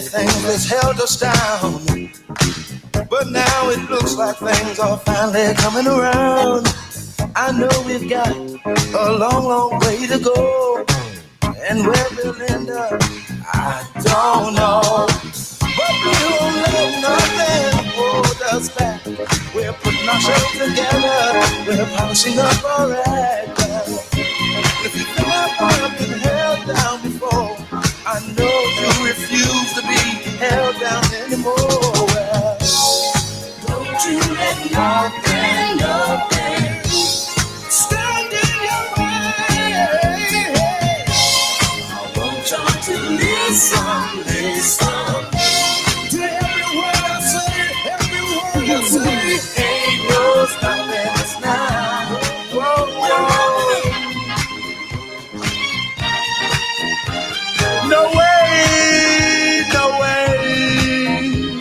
things that's held us down. But now it looks like things are finally coming around. I know we've got a long, long way to go. And where we'll end up, I don't know. But we won't let nothing hold us back. We're putting ourselves together. We're polishing up our act. If you feel like I've been held down before, I know you refuse to be held down anymore. Well, don't you let nothing stand in your way. I want y'all to listen to every word I say, every word I say. Ain't no stopping us now. Whoa, whoa. No way, no way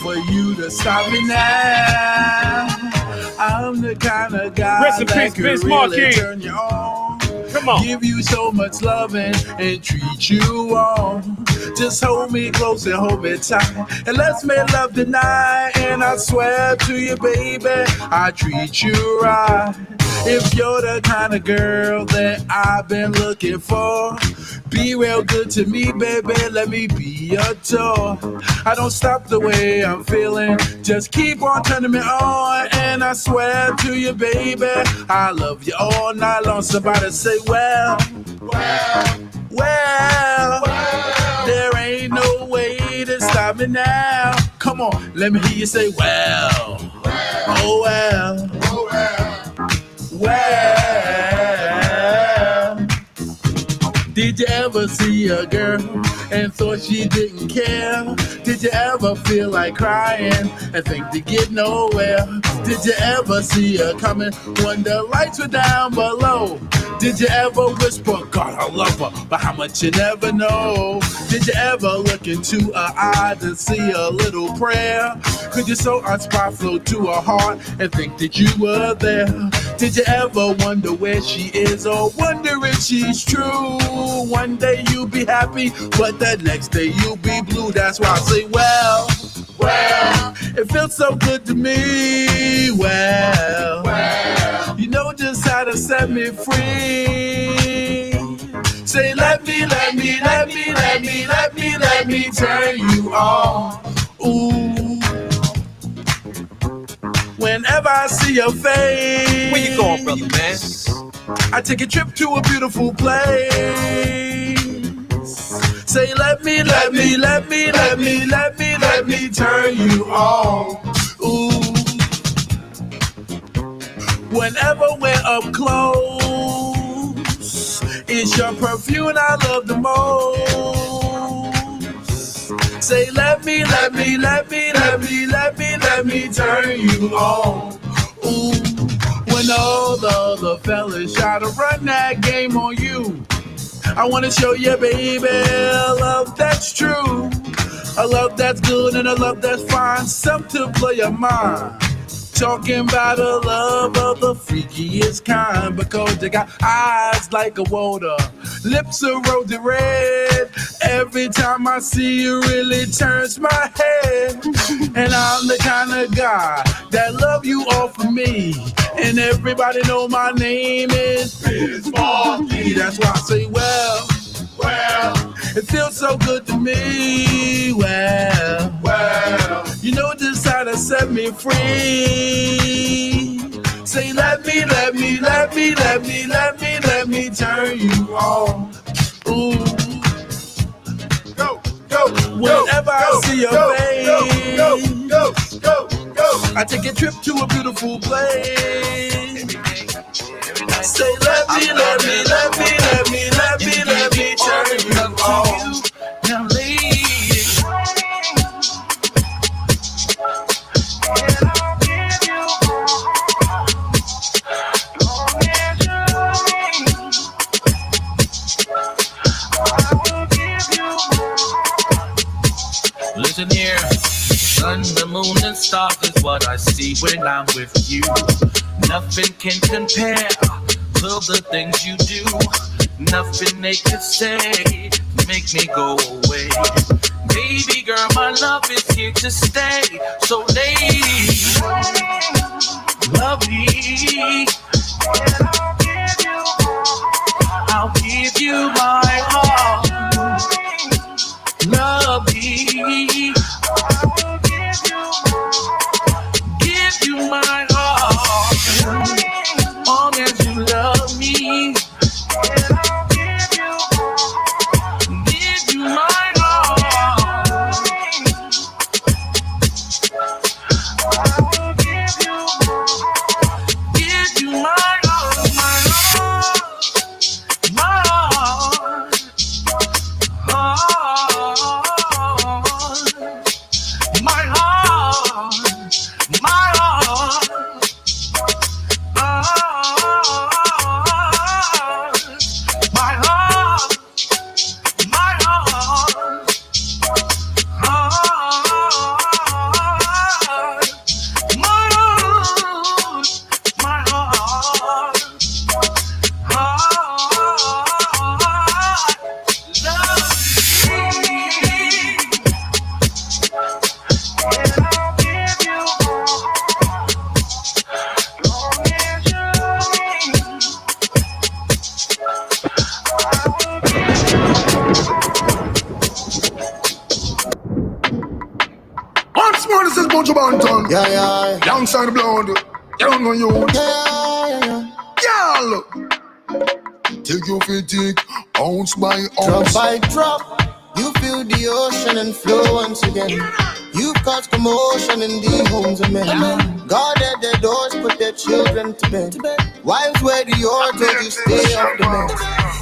for you to stop me now. I'm the kind of guy Rest in that peace, could Vince really Marquis. turn you on. Come on. Give you so much loving and treat you on. Just hold me close and hold me tight. And let's make love tonight. And I swear to you, baby, I treat you right. If you're the kind of girl that I've been looking for, be real good to me, baby, let me be your toy. I don't stop the way I'm feeling, just keep on turning me on. And I swear to you, baby, I love you all night long. Somebody say, well, there ain't no way to stop me now. Come on, let me hear you say, well, oh well. Well, did you ever see a girl and thought she didn't care? Did you ever feel like crying and think to get nowhere? Did you ever see her coming when the lights were down below? Did you ever whisper, God, I love her, but how much you never know? Did you ever look into her eyes and see a little prayer? Could you so a spark flow to her heart and think that you were there? Did you ever wonder where she is or wonder if she's true? One day you'll be happy, but the next day you'll be blue. That's why I say, well, it feels so good to me. Well, you know just how to set me free. Say, let me turn you on. Ooh. Whenever I see your face, Where you going, brother, man? I take a trip to a beautiful place. Say, let me turn you on. Ooh. Whenever we're up close, it's your perfume I love the most. Say, let me turn you on. Ooh. When all the other fellas try to run that game on you, I wanna show you, baby, a love that's true, a love that's good and a love that's fine, something to blow your mind. Talking about a love of the freakiest kind, because they got eyes like a water, lips are rosy red. Every time I see you, really turns my head. And I'm the kind of guy that love you all for me. And everybody know my name is Vince Marquis. That's why I say, well, it feels so good to me. Well, you know just how to set me free. Say, let me turn you on. Ooh. Whenever I see your face, I take a trip to a beautiful place. Say, let me turn you on. Now, ladies, listen here, sun, the moon, and stars is what I see when I'm with you. Nothing can compare to the things you do. Nothing they could say to make me go away. Baby girl, my love is here to stay. So lady, love me. I'll give you my heart. Love me. Give you my heart. Long as you love me. Give you my heart. Give you my heart, my heart, my heart, my heart, my heart, my Once more, this is Buju Banton. Yeah. Alongside the blood. You don't know you. Yeah. Girl. Take your fatigue, ounce by Drop ounce. by drop, you feel the ocean and flow once again. You've caused commotion in the homes of men. God at their doors, put their children to bed. Wives wear the order, you stay off the men.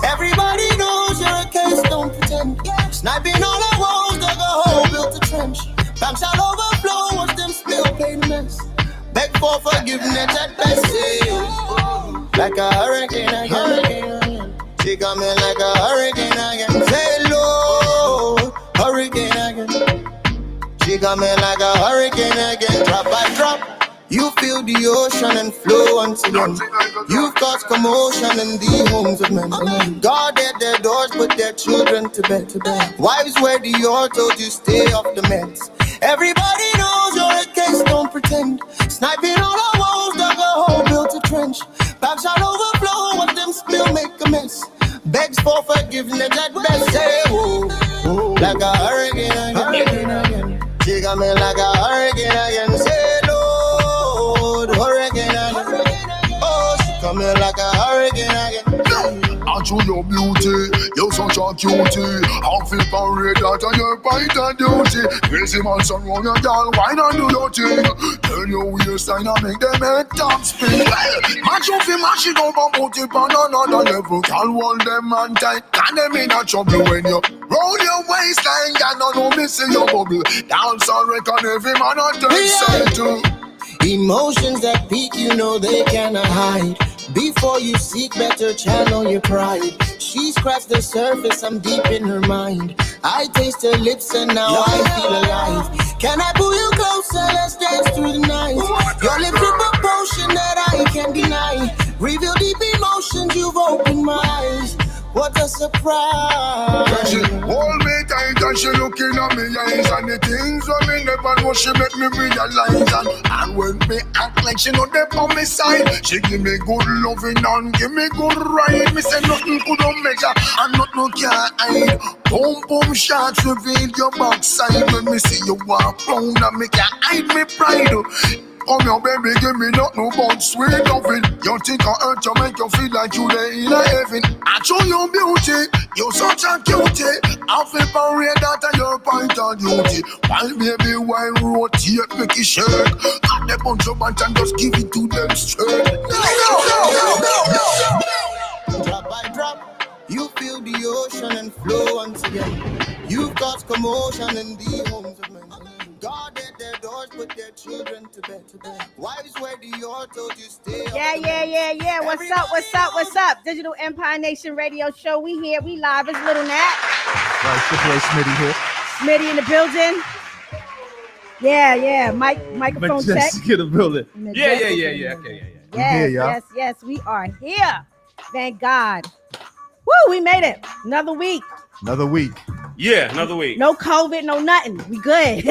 Everybody knows you're a case, don't pretend. Sniping all the walls, dug a hole, built a trench. Banks all overflow, watch them spill payments. Beg for forgiveness at best, like a hurricane again. She coming like a hurricane again. Say low, hurricane again. She coming like a hurricane again. Drop by drop, you feel the ocean and flow once again. You've caused commotion in the homes of men. God at their doors, put their children to bed. Wives wear the told you stay off the meds. Everybody knows you're a case, don't pretend. Sniping all our walls, dug a hole, built a trench. Packs all overflow, watch them spill, make a mess. Begs for forgiveness at best. Say oh, like a hurricane again. She got me like a hurricane again. Say Lord, hurricane again. Oh, she coming like a hurricane again. I show your beauty, you're such a cutie. I'll feel parade that on your bite and duty. Crazy man, son, run your girl, why not do your thing? Turn your waistline and make them head top spin. Match up the mash it up and put it on another level. Can't hold them and tight, can them in a trouble when you roll your waistline. Can no missing your bubble. Dance and reckon every man on the side too. Emotions that peak, you know they cannot hide. Before you seek, better channel your pride. She scratched the surface, I'm deep in her mind. I taste her lips and now I feel alive. Can I pull you closer? Let's dance through the night. Your lips with a potion that I can't deny. Reveal deep emotions, you've opened my eyes. What a surprise. She hold me tight and she looking at me eyes. And the things when me never know she make me realize. And when me act like she know they on me side, she give me good loving and give me good ride. Me say nothing couldn't measure and nothing can hide. Boom boom shots reveal your backside. When me see you walk round and me can't hide me pride. Come here, baby, give me nothing but sweet loving. You think I hurt you, make you feel like you there in a heaven. I show you beauty, you're such a cutie. I feel parade that I your point of duty. While baby, why rotate, make it shake. Got the bunch of bunch and just give it to them straight. Drop by drop, you feel the ocean and flow once again. You've caused commotion in the homes of men. God at their doors, put their children to bed. Wives wear the told you stay. Yeah. What's up? Digital Empire Nation Radio Show. We here, we live. It's Little Nat. Right, it's your boy Smitty here. Smitty in the building. Yeah. Microphone check. Get a building. Yeah. Okay. Yes, Y'all. yes, we are here. Thank God. Woo! we made it. Another week. Another week. Yeah, another week. No COVID, no nothing. We good.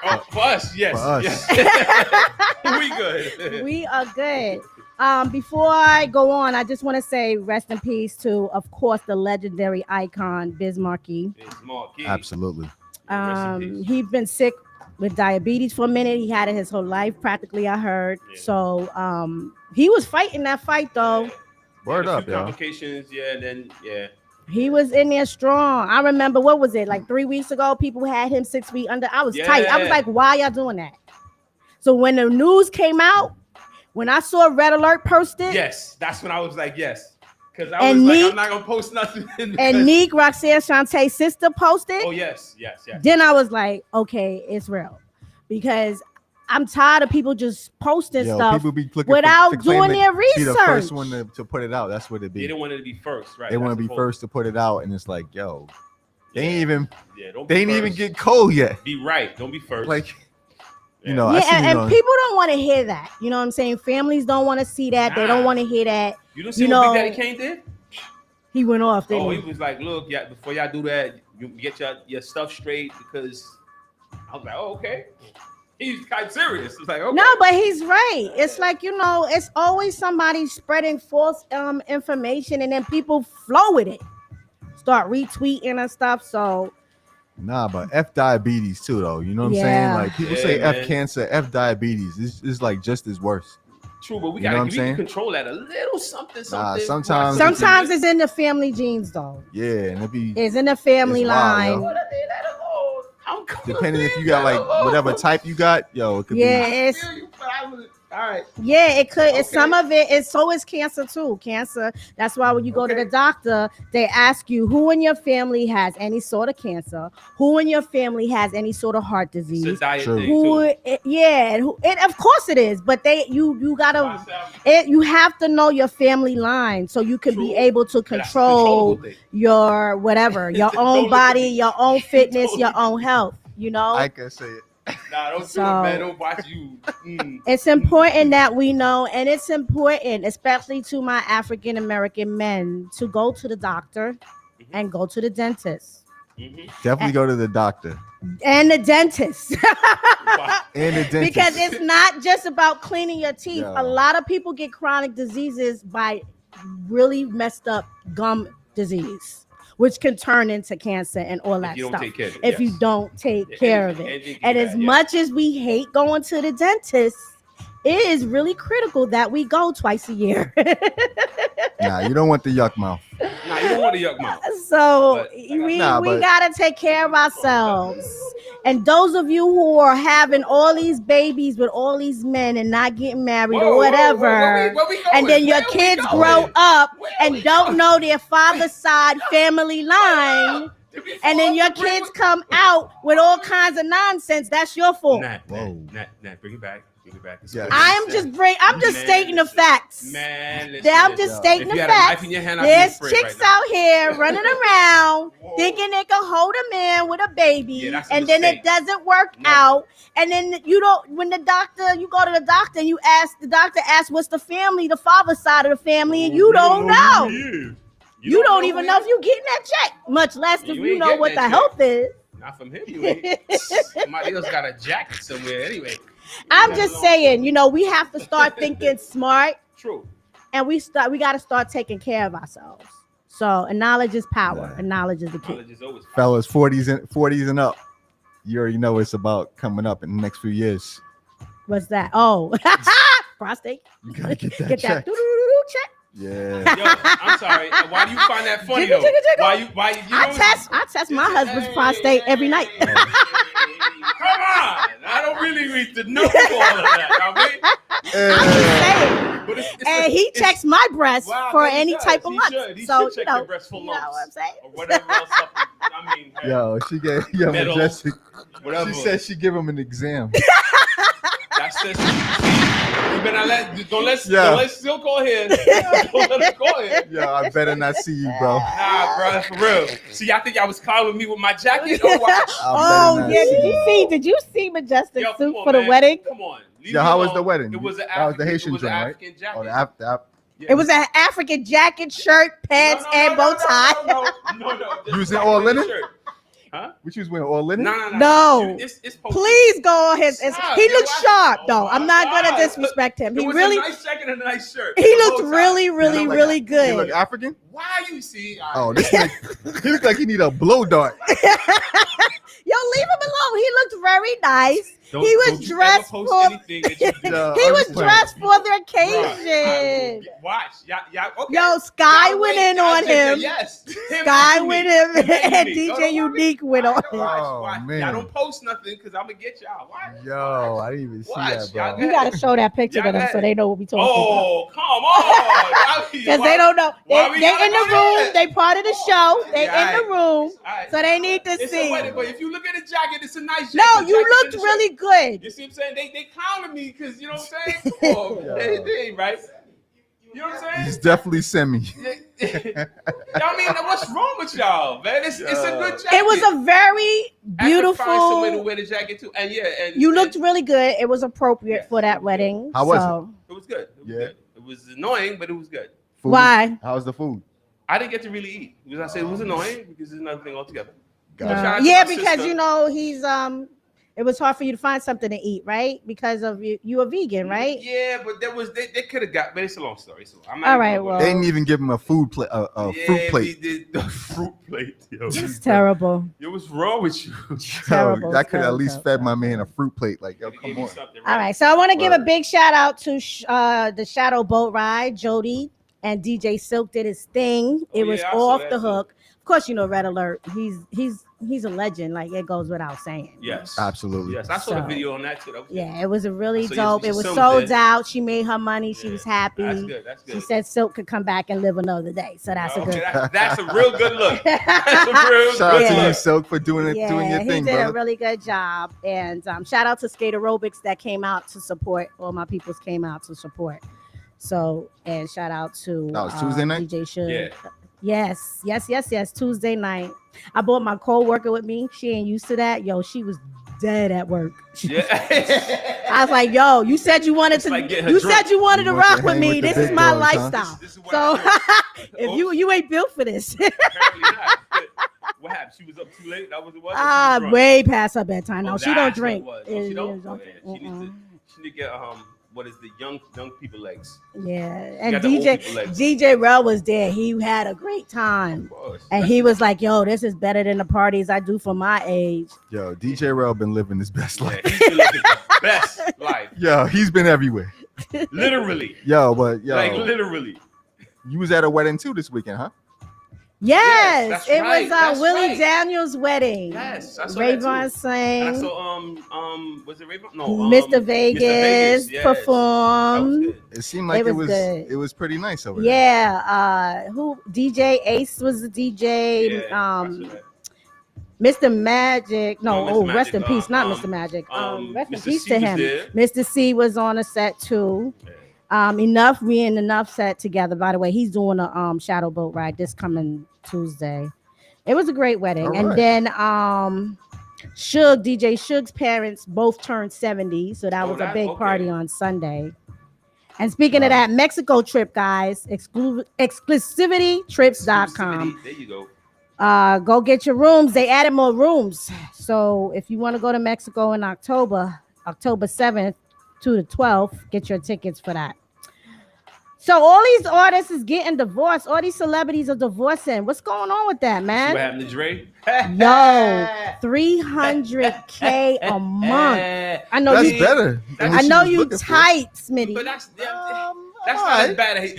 Oh, for us, yes. For us. Yes. We good. We are good. Before I go on, I just want to say rest in peace to, of course, the legendary icon Biz Markie. It's Marquis. Absolutely. Rest in peace. He's been sick with diabetes for a minute. He had it his whole life, practically, I heard. Yeah. So he was fighting that fight, though. Word A up, few yo. complications, yeah, then, yeah. He was in there strong. I remember, what was it, like 3 weeks ago? People had him 6 feet under. I was tight. I was Yeah. like, why y'all doing that? So when the news came out, when I saw Red Alert posted, Yes, that's when I was like, yes. Because I And was like, Neek- I'm not going to post nothing. and Neek, Roxanne Shantae's sister posted, Oh, yes. then I was like, okay, it's real. Because I'm tired of people just posting Yo, stuff people be looking without to claim doing their Be the research. first one to put it out. That's what it They be. didn't want it to be first, right? They want That's to be the first to put it out, and it's like, yo, they Yeah. ain't even Yeah, don't they be ain't even first. get cold yet. Be right. Don't be first. Like, Yeah. you know, I Yeah, see and people don't want to hear that. You know what I'm saying? Families don't want to see that. They don't Nah. want to hear that. You don't see you what know, Big Daddy Kane did? He went off, didn't Oh, he? he was like, look, yeah, before y'all do that, you get your stuff straight, because I was like, oh, okay. He's kind of serious. It's like, okay. No, but he's right. It's like, you know, it's always somebody spreading false information, and then people flow with it, start retweeting and stuff. So Nah, but F diabetes too, though. You know what I'm Yeah. saying? Like people Yeah, say man. F cancer, F diabetes. It's like just as worse. True, but we You know what I'm gotta saying? control that a little something. sometimes- sometimes it's in the family genes, though. Yeah, and it be It's in the family It's wild, line. yo. I'm cool. depending if you got like whatever type you got, yo, it could Yeah, be. it's All right. yeah, it could. It's Okay. some of it. It's so is cancer too. Cancer. That's why when you go to Okay. the doctor, they ask you who in your family has any sort of cancer, who in your family has any sort of heart It's a disease. diet True. thing Who? too. Yeah, and of course it is. But you gotta. Myself, You have to know your family line so you can be True. able to but that's a control controllable thing. your whatever, your Don't own look body, at me. your own fitness, Don't your look own health. You know, I can say it. Nah, don't do So- it, man. Don't watch you. it's important that we know, and it's important, especially to my African American men, to go to the doctor and go to the dentist Mhm. Definitely go to the doctor and the dentist. Wow. and the dentist. Because it's not just about cleaning your teeth. Yeah. A lot of people get chronic diseases by really messed up gum disease, which can turn into cancer and all that If you don't stuff take care of it, if you yes. don't take Yeah, care of anything- it. anything And bad, as yeah. much as we hate going to the dentist, it is really critical that we go twice a year. Nah, you don't want the yuck mouth. Nah, you don't want a yuck mouth. So But- we but- gotta take care of ourselves. And those of you who are having all these babies with all these men and not getting married Whoa, or whoa, whatever, where we going? and then your Where we kids going? grow up Where and we don't going? know their father's side family line, Did we and then fall your off the bridge? kids come out with all kinds of nonsense, that's your fault. Whoa. Nah, bring it back. Bring it back. It's Yeah. what I'm it just said. I'm just Man, stating the listen. facts. Man, listen, I'm listen. just stating If the you had a knife facts. in your hand, I'd be There's afraid chicks right now. out here running around Whoa. thinking they can hold a man with a baby, Yeah, that's a and then it mistake. doesn't work No. out. And then you don't. When you go to the doctor and the doctor asks what's the family, the father's side of the family, and you don't know. You don't even know if you're getting that check, much less if You you ain't know getting what the that health is. Not from him, you ain't. Somebody else got a jacket somewhere. Anyway, I'm just saying, we have to start thinking smart, true. and we got to start taking care of ourselves. So, and knowledge is power, Yeah. and knowledge is the key. Knowledge is always Fellas, 40s and up. You already know it's about coming up in the next few years. What's that? Oh, prostate. You gotta get that Get check. that doo-doo-doo-doo check. Yeah. Yo, I'm sorry. Why do you find that funny Jiggle, though? jiggle, jiggle. Why you I test my husband's prostate every night. Come on. I don't really need to know all of that. I mean, I'm just saying. but it's And he checks my breast Wow, for no, he any does. type of He lump. should. He So, should check your breast for you know lumps. what I'm saying? or whatever else. I mean, hey, Yo, she gave Metal. Majestic. whatever. She said she give him an exam. That's just. You better don't let Silk go ahead. Don't let her go ahead. Yo, I better not see you, bro. Nah, bro, for real. See, I think I was calling me with my jacket. Oh, wow. Oh better not yeah, see did you see Majestic Yo, suit come on, for the man. wedding? Come on. Leave Yeah, me how was alone. the wedding? It was an That was the African, Haitian it was an joint, right? African jacket. Oh, Yeah. It was an African jacket, shirt, pants, and bow tie. No. You was in all linen? Shirt. Huh? Which you was wearing all linen? No. It's posted. Please go on his. Stop. He Yeah, looks why- sharp Oh though. my I'm not gonna God. disrespect him. It He was really, a nice jacket and a nice shirt. he with a looked bow tie. really, He really, look like- really He look good. African? Why you see? Oh, this nigga, he look like he need a blow dart. Yo, leave him alone. He looked very nice. Don't- He was don't you dressed ever post for- anything that you do. No, He I'm was just playing. dressed for the Bruh, occasion. Watch. Y'all, okay. Yo, Sky Y'all went wait, in y'all on take the him. Yes. Sky with him, and Don't DJ worry. Unique went on him. Oh, Watch. man. Y'all don't post nothing because I'm gonna get y'all. Watch. Yo, I didn't even see Watch, that, y'all bro. You gotta show that picture to Y'all them got so it. they know what we talking about. Oh, come on. Because they don't know. why we They gotta in the go room. there? They part of the show. They Yeah, in the room. Alright. So they need to It's see. but if you look at the jacket, it's a nice jacket. No, The you jacket looked and the shirt. really good. You see what I'm saying? They counted me because you know what I'm saying? Oh, they ain't right. You know what I'm He's saying? definitely semi. Y'all mean what's wrong with y'all, man? It's a good jacket. It was a very I could find some way to beautiful. wear the jacket too. And yeah, and You and looked really good. It was appropriate for that wedding. How was so. It was good. It was Yeah. good. It was annoying, but it was good. Food? Why? How's the food? I didn't get to really eat because I said it was annoying because it's another thing altogether. Gotcha. Shout out to Yeah, my because sister. you know he's it was hard for you to find something to eat, right? Because of you a vegan, right? Yeah, but they could have got, but it's a long story. So I'm not All even right, gonna go well. They didn't even give him a food plate, a Yeah, fruit plate. we did the fruit plate. Yo, It's terrible. yo, what's wrong with you? Terrible, Yo, I could at terrible, least terrible. fed my man a fruit plate. Like, yo, Give come me on. something, All right, so I want to give a Word. big shout out to the Shadow Boat Ride. Jody and DJ Silk did his thing. It Oh, was yeah, I saw off that the too. hook. Of course, you know Red Alert. He's a legend. Like it goes without saying. Yes, Absolutely. yes. I saw the So, video on that too. That was good. Yeah, it was a really So, dope. yes, It was Silk sold did. out. She made her money. She Yeah, was happy. That's good. That's good. She said Silk could come back and live another day. So that's a Okay, good. that's a real good look. That's a real Shout out good to you, look. Silk, for doing it, Yeah, doing your he thing, did a brother. really good job. And shout out to Skate Aerobics that came out to support. All my peoples came out to support. So, and shout out to That was Tuesday night? DJ Should. Yeah. Yes. Tuesday night. I brought my co-worker with me. She ain't used to that. Yo, she was dead at work. Yeah. I was like, yo, you said you wanted to. like getting her You drunk. said you wanted to You want rock to with hang me. with the This is big my dogs, huh? lifestyle. This is what So I if you ain't built for this. Apparently not. What happened? She was up too late. That was it. Was Way past her bedtime. No, Oh, she don't that's what it drink. was. Oh, she don't? Yeah, Oh, yeah. She needs to. She need to get what is the young people legs? Yeah, and got the old DJ people legs. DJ Rel was there. He had a great time, Of course. and he was like, "Yo, this is better than the parties I do for my age." Yo, DJ Rel been living his best Yeah, life. he's been living the best life. Yo, he's been everywhere. Literally. Yo, but yo, Like literally. you was at a wedding too this weekend, huh? Yes, that's it right, was that's Willie right. Daniels' wedding. Yes, I saw that Rayvon too. And I sang. saw was it Rayvon? No, Mr. Vegas yes. That was performed. good. It seemed like It it was was good. it was pretty nice over there. Yeah, who DJ Ace was the DJ. Yeah, I saw that. Mr. Magic, No, no, Mr. oh, Magic, rest in peace, not um, Mr. Magic. Rest in Mr. peace C to was him. there. Mr. C was on a set too. Enough, we in Enough set together. By the way, he's doing a Shadow Boat Ride this coming Tuesday. It was a great wedding. All And right. then DJ Suge's parents both turned 70, so that Oh, was a that- big okay. party on Sunday. And speaking of that Mexico trip, guys, exclusivitytrips.com. There you go. Go get your rooms. They added more rooms. So if you want to go to Mexico in October 7th to the 12th, get your tickets for that. So all these artists is getting divorced. All these celebrities are divorcing. What's going on with that, See what man? happened to Dre? Yo, 300K a month. I know That's you. better. than what I she know was you looking for. tight, Smitty. But that's not alright. as bad as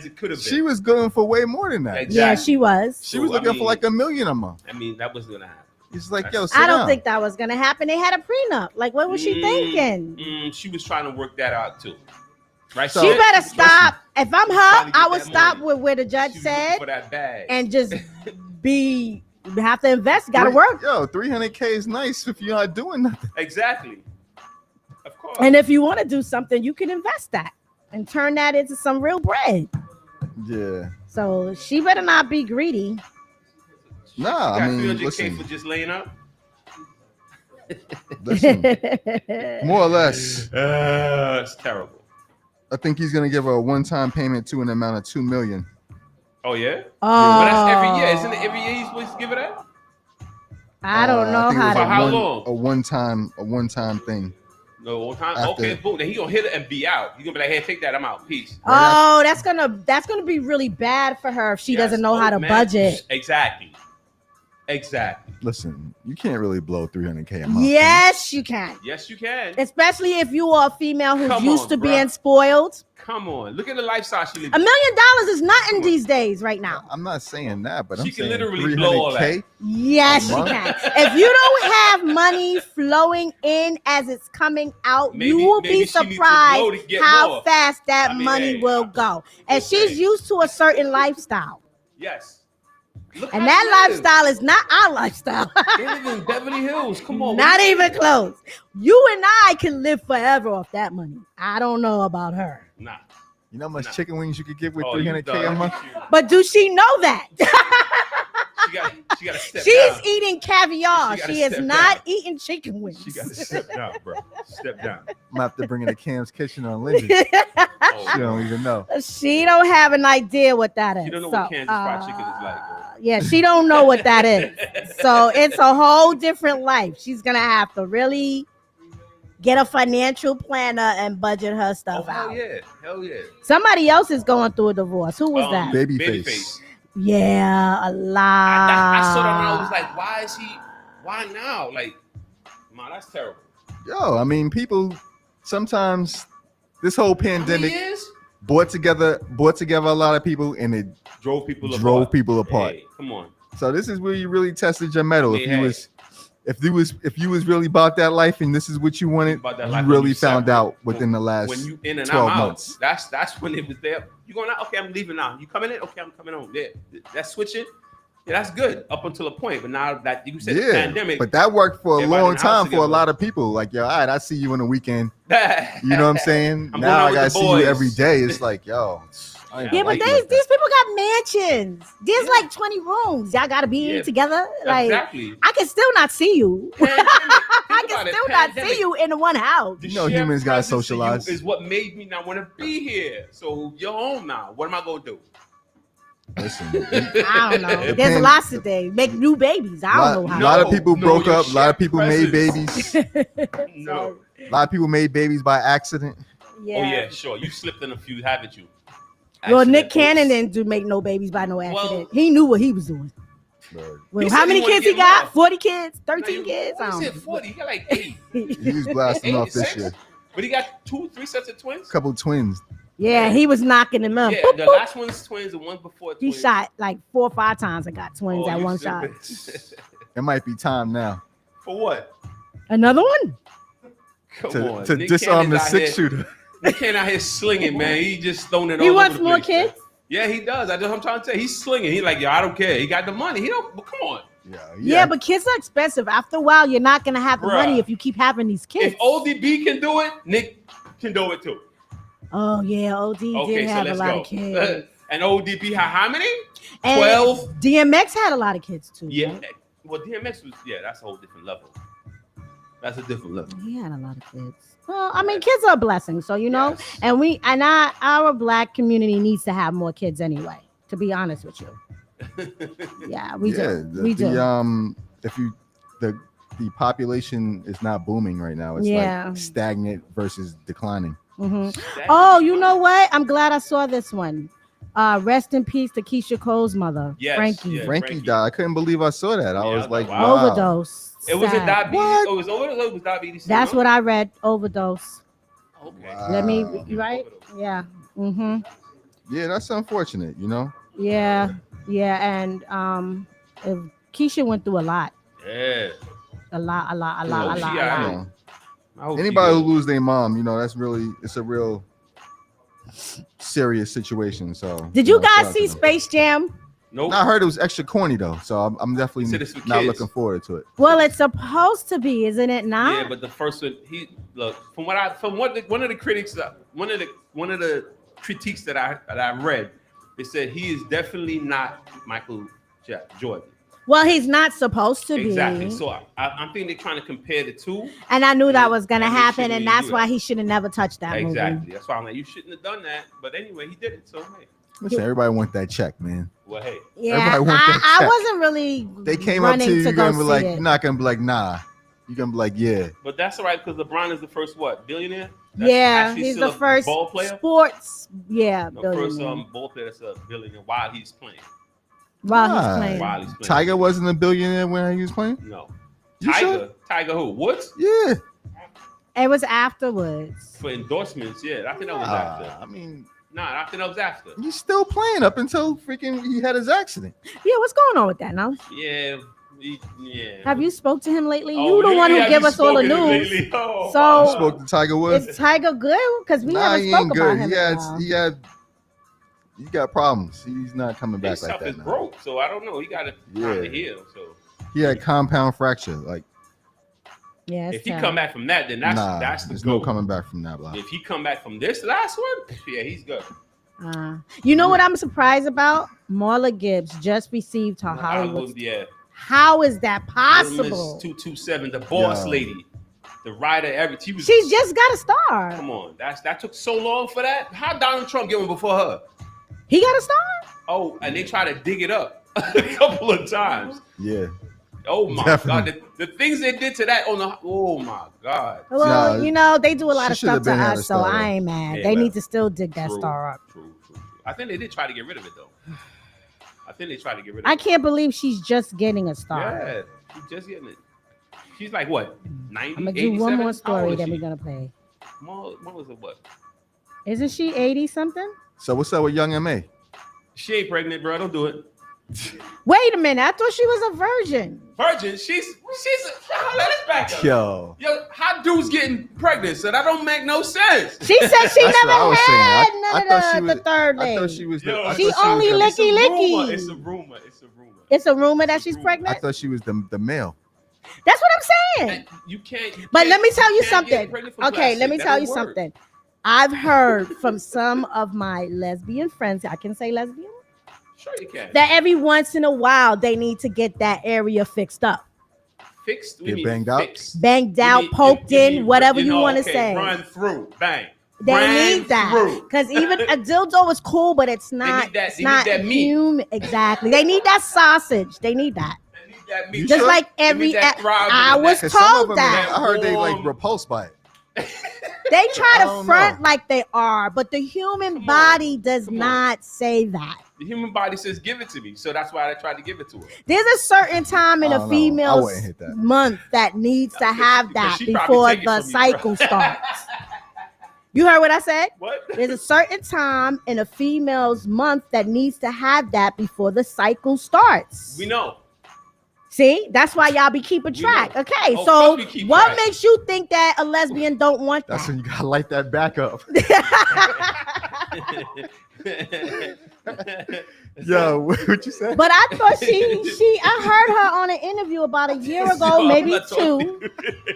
it could have been. She was going for way more than that. Exactly. Yeah, she was. She was So, I looking mean- for like $1 million a month. I mean, that wasn't gonna happen. It's like, yo, sit I don't down. think that was gonna happen. They had a prenup. Like, what was she thinking? She was trying to work that out too. Right? So- She better Trust stop. If I'm trying her, to get I would that stop money. with where the judge She was looking said for that bag. and just be have to invest. Got to work. Yo, 300K is nice if you're not doing nothing. Exactly. Of course. And if you want to do something, you can invest that and turn that into some real bread. Yeah. So she better not be greedy. Nah, You I got mean, 300K listen, for just laying up. listen, more or less. It's terrible. I think he's gonna give her a one-time payment to an amount of $2 million. Oh yeah. Oh, Well, that's every year, isn't it? Every year he's supposed to give it that. I don't know I think it how was For to. how long? A one-time thing. No all time. After- Okay, boom. Then he gonna hit it and be out. He gonna be like, hey, take that. I'm out. Peace. Oh, that's gonna be really bad for her if she Yes. doesn't know how to Man. budget. Exactly. Listen, you can't really blow $300K a month. Yes, you can. Yes, you can. Especially if you are a female who's Come used on, to bruh. being spoiled. Come on. Look at the lifestyle she lives. $1 million is nothing these days right now. I'm not saying that, but She I'm can saying literally blow all $300K. Yes, you Month? can. If you don't have money flowing in as it's coming out, you will Maybe be she needs to blow surprised to get how more. fast that I mean, money hey, will go. And just she's saying. used to a certain lifestyle. Yes. Look And how that she lives. lifestyle is not our lifestyle. They live in Beverly Hills. Come on. Not what you even think? close. You and I can live forever off that money. I don't know about her. Nah. You know how much Nah. chicken wings you could get with Oh, you 300K done. a month? But do she know that? She got to step She's down. eating caviar. She gotta She is step not down. eating chicken wings. She got to step down, bro. Step down. I'm gonna have to bring her to Cam's Kitchen on Lindsay. She Oh, don't even know. She don't have an idea what that is. She don't know what Kansas fried chicken is like, bro. Yeah, she don't know what that is. So it's a whole different life. She's gonna have to really get a financial planner and budget her Oh, stuff hell out. yeah. Hell yeah. Somebody else is going through a divorce. Who was that? Babyface. Yeah, a lot. I saw that and I was like, why is he? Why now? Like, man, that's terrible. Yo, I mean, people sometimes this whole How many pandemic years? brought together a lot of people, and it Drove people drove apart. people apart. Hey, come on. So this is where you really tested your metal. I mean, If you was really about that life and this is what you wanted, About that you life when really you found separate. out within the last When you in and 12 I'm out, months. that's when it was there. You going out? Okay, I'm leaving now. You coming in? Okay, I'm coming home. Yeah, that's switching. Yeah, that's good up until a point. But now that you said the Yeah, pandemic, but that worked for a everybody in long the house time for a together. lot of people. Like, yo, all right, I see you on the weekend. You know what I'm saying? I'm Now I going out gotta with the see you boys. every day. It's like, yo, I ain't Yeah, but like these that. people got mansions. There's like 20 rooms. Y'all gotta be Yeah, in together. Like exactly. I can still not see you. Pandemic. I Think can about it, still not pandemic. see you in one house. The You know sheer humans gotta presence of you socialize. Is what made me not want to be here. So you're home now. What am I gonna do? Listen, I don't know. There's Depends- lots of things. Make new babies. I don't know a how. lot of No, people no, broke your up. A lot of people made presence. babies. No. A lot of people made babies by accident. Yeah. Oh yeah, sure. You slipped in a few, haven't you? Well, Nick Accident. Cannon didn't do make no babies by no accident. Well- He knew what he was doing. Well, He how said many he wanted kids to he get got? more. 40 kids? No, 13 kids? I He don't said know. 40. He got like 8. He was blasting off this 6? year. But he got 2-3 sets of twins. Couple twins. Yeah, he was knocking them up. Yeah, Boop, the boop. last one's twins, the one before He twins. shot like 4 or 5 times and got twins Oh, at you one shot. stupid. It might be time now For what? Another one? Come to, on. to Nick disarm the Cannon's out here- six-shooter. Nick Cannon out here slinging, man. He just throwing it He all wants over the more place, man. kids? Yeah, he does. I'm trying to tell you. He's slinging. He's like, yo, I don't care. He got the money. He don't. Well, come on. Yeah, but kids are expensive. After a while, you're not gonna have the Bruh. money if you keep having these kids. If ODB can do it, Nick can do it too. Oh yeah, OD Okay, did so have a let's lot go. of kids. And ODB had how many? And 12? DMX had a lot of kids too. Yeah. right? Well, DMX was, that's a whole different level. That's a different level. He had a lot of kids. Well, I mean, kids are a blessing, so you know, Yes. and our black community needs to have more kids anyway. To be honest with you, yeah, we do. We do. The population is not booming right now. It's Yeah. like stagnant versus declining. Mhm. Oh, you know what? I'm glad I saw this one. Rest in peace to Keisha Cole's mother, Yes, Frankie. yeah. Frankie Frankie. died. I couldn't believe I saw that. I Yeah, was like, wow. wow. Overdose. It was a Sad. diabetes. What? Oh, it was overdose. It was diabetes. That's what I read. Overdose. Okay. Wow. Let me. You right? Yeah. Mm-hmm. Yeah, that's unfortunate, you know? Yeah. Yeah. And Keisha went through a lot. Yeah. A lot. Oh, she You got know, I hope anybody who she lose their mom, you know, it's a real serious situation. So Did you know, shout guys out see to them. Space Jam? Nope. No, I heard it was extra corny though, so I'm definitely Said it's for not kids. looking forward to it. Well, it's supposed to be, isn't it not? Yeah, but the first one, one of the critics, one of the critiques that I read, they said he is definitely not Michael Jordan. Well, he's not supposed to be. Exactly. So I'm thinking they're trying to compare the two. And I knew that was gonna And they happen, shouldn't and really that's do why that. he should have never touched that Exactly. movie. That's why I'm like, you shouldn't have done that. But anyway, he did it. So hey, Listen, everybody want that check, man. well, hey. Yeah, Everybody want that I check. wasn't really. They came up to running you, you're go gonna be see like, it. you're not gonna be like, nah. You're gonna be like, yeah. But that's all right because LeBron is the first billionaire? That's Yeah, actually he's still the a first ball player. sports. Yeah, The first billionaire. ball player that's a billionaire while he's playing. While Nah. he's playing. While he's playing. Tiger wasn't a billionaire when he was playing. No. You Tiger. sure? Tiger who? Woods? Yeah. It was afterwards. For endorsements, yeah. I think that was Nah, after. I mean, Nah, I think that was after. he's still playing up until freaking he had his accident. Yeah, what's going on with that now? Yeah. Yeah. Have you spoke to him lately? Oh, you the one who have give you us all the spoken to him news. lately? Oh, So- wow. You spoke to Tiger Woods. Is Tiger good? Because we Nah, haven't he spoke ain't about good. him. He got problems. He's not coming back His like stuff that is now. broke, so I don't know. He got to Yeah. heal. So He had compound fracture. Like, Yeah, if he come back from that, then that's the there's goal. no coming back from that, bro. If he come back from this last one, yeah, he's good. You know what I'm surprised about? Marla Gibbs just received her Hollywood. Yeah. How is that possible? Miss 227, the boss Yo. lady, the writer. She was. She's just got a star. Come on, that took so long for that. How Donald Trump get one before her? He got a star? Oh, and they try to dig it up a couple of times. Yeah. Oh my Definitely. God, the things they did to that oh my God. Well, Nah, you know, they do a lot she of should've stuff to been had a us, so star. I ain't mad. Yeah, They well, need to still dig that True, star up. True. I think they did try to get rid of it though. I think they tried to get rid of I it. can't believe she's just getting a star. Yeah, she's just getting it. She's like what? 90? I'm gonna do one 87? more How story old is that she? we're gonna play. What was it? What? Isn't she 80 something? So what's up with Young M.A.? She ain't pregnant, bro. Don't do it. Wait a minute, I thought she was a virgin. Virgin. She's. Let us back up. Yo. Yo, how dudes getting pregnant? So that don't make no sense. She said she That's never what I was saying. had I none thought she of was- the third I lady. thought she was the. Yo, I She thought she only was the- It's a licky rumor. licky. It's a rumor. It's a rumor. It's a rumor that she's I pregnant. thought she was the male. That's what I'm saying. And you can't. But let me tell you can't get something. pregnant from Okay, plastic. let me That tell don't you work. something. I've heard from some of my lesbian friends, I can say lesbian, Sure you can. that every once in a while they need to get that area fixed up. Fixed. Get banged out? Banged out, poked in, whatever you want to say. Run through. Bang. They Ran need that through. because even a dildo is cool, but it's not. need that- It's they need not that meat. human. Exactly. They need that sausage. They need that. They need that meat. You Just sure? like They need every. that throbbing I and was that- 'Cause some of told them, that I heard they like warm- repulsed by it. they try I to don't front know. like they are, but the human Come on. body does Come on. not say that. The human body says, "Give it to me," so that's why I tried to give it to her. There's a certain time in I a don't know. I female's wouldn't hit that. month that needs to have Because that she probably before take it the from you, cycle bro. starts. You heard what I said? What? There's a certain time in a female's month that needs to have that before the cycle starts. We know. See, that's why y'all be keeping We track. know. Okay, Oh, so plus we keep what track. makes you think that a lesbian don't want That's that? when you gotta light that back up. Yo, what you say? But I thought I heard her on an interview about a year ago, Yo, maybe I'm not talking. two,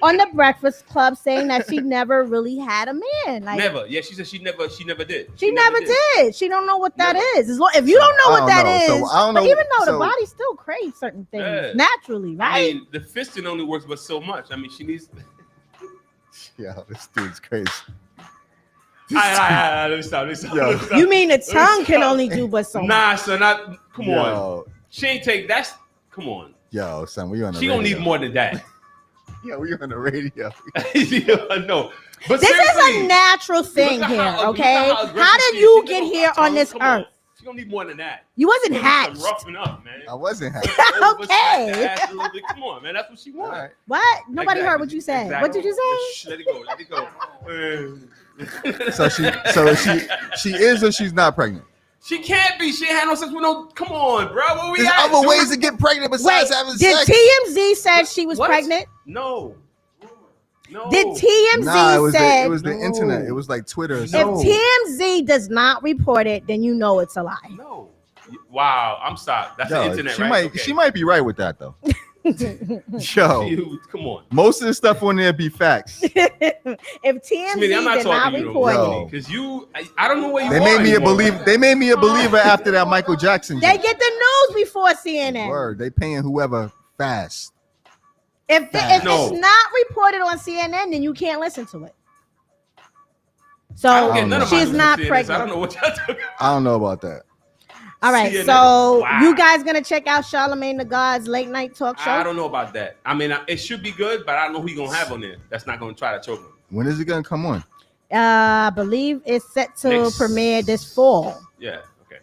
on the Breakfast Club, saying that she never really had a man. Like Never. Yeah, she said she never did. she never did. She don't know what that Never. is. If you don't know I what don't that know. is, So, I don't but know. even though the So- body still craves certain things Yeah. naturally, right? I mean, the fisting only works but so much. I mean, she needs. Yeah, this dude's crazy. Let me stop. Yo. Let me stop. you mean the tongue can only do but so much? Nah, son. Come on. Yo, She ain't take. That's. Come on. yo, son, we on the She radio. don't need more than that. Yeah, we on the radio. No. But This is seriously, a natural thing look at here, how- look okay? at How aggressive did she is. you Look get at here her on tongue. this Come on. earth? She don't need more than that. You wasn't She needs hatched. to roughen up, man. I wasn't happy. Okay. Ass a little bit. Come on, man. That's what she All wants. right. What? Nobody Exactly. heard what you said. Exactly. What did you say? Shh, let it go. Let it go. So she is or she's not pregnant. She can't be. She ain't had no sex with no. Come on, bro. What we There's at? other ways to get pregnant Wait, besides having did sex. TMZ said she was What? pregnant? No. No. Did TMZ Nah, it said was the No. internet. It was like Twitter. Or if something. TMZ does not report it, then you know it's a lie. No. Wow. I'm sorry. That's Yo, the internet, she right? might Okay. she might be right with that though. Yo, Come on. most of the stuff on there be facts. If TMZ Smitty, I'm not did not talking to you, report Yo. it, because I don't know where you They are made me a anymore. believer. They made me a believer after that Michael Jackson. they joint. get the news before CNN. Word. They paying whoever fast. If No. it's not reported on CNN, then you can't listen to it. So I don't get none of my she's news not from CNN, so I pregnant. don't know what y'all talking about. I don't know about that. All right, CNN. so Wow. you guys gonna check out Charlamagne the God's late night talk show? I don't know about that. I mean, it should be good, but I don't know who you gonna have on there. That's not gonna try to choke him. When is it gonna come on? I believe it's set to Next- premiere this fall. Yeah. Okay.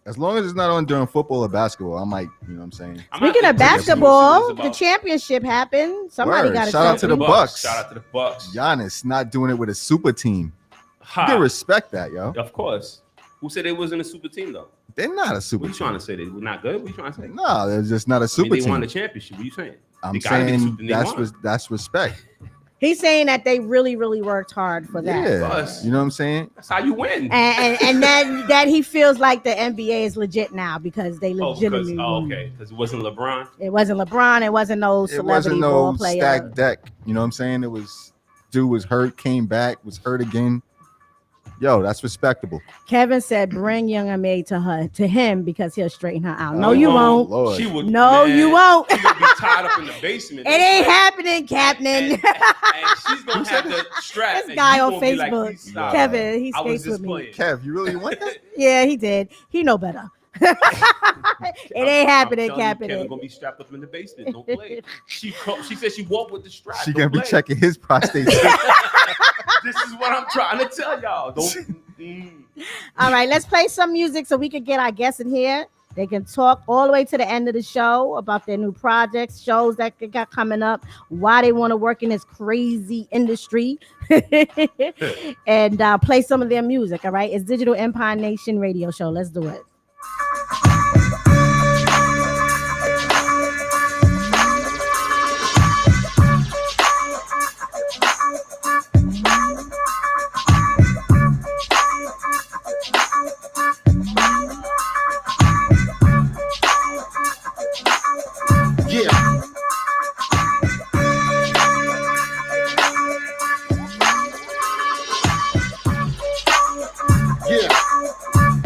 As long as it's not on during football or basketball, I might. You know what I'm saying? I'm Speaking not of gonna take it basketball, seriously the about- championship happened. Somebody Word. got a Shout out to the trophy. Bucks. Shout out to the Bucks. Giannis not doing it with a super team. Ha. You can respect that, yo. Of course. Who said they wasn't a super team though? They're not a What super you team. trying to say? They were not good? What you trying to say? No, they're just not a I mean, super they won the team. championship. What you saying? I'm They gotta be the saying super team they won. that's respect. He's saying that they really, really worked hard for that. Yeah, Us. you know what I'm saying? That's how you win. And that he feels like the NBA is legit now because they legitimately won. Okay, because it wasn't LeBron. It wasn't LeBron. It wasn't no It celebrity wasn't ball no player. stacked deck. You know what I'm saying? It was dude was hurt, came back, was hurt again. Yo, that's respectable. Kevin said, "Bring Young May to him because he'll straighten her out." No, Oh, you won't. Lord. She would. No, man, you won't. She would be tied up in the basement. It ain't happening, Captain. And she's gonna have the strap. This and guy you on gonna be like, Facebook, "Please stop." Kevin, he I was skates just with me. playing. Kev, you really want that? Yeah, he did. He know better. It ain't happening, I'm telling you, Kevin Captain. gonna be strapped up in the basement. Don't play. She said she walked with the strap. She Don't gonna be play. checking his prostate. This is what I'm trying to tell y'all. All right, let's play some music so we can get our guests in here. They can talk all the way to the end of the show about their new projects, shows that they got coming up, why they want to work in this crazy industry, and play some of their music. All right, it's Digital Empire Nation Radio Show. Let's do it.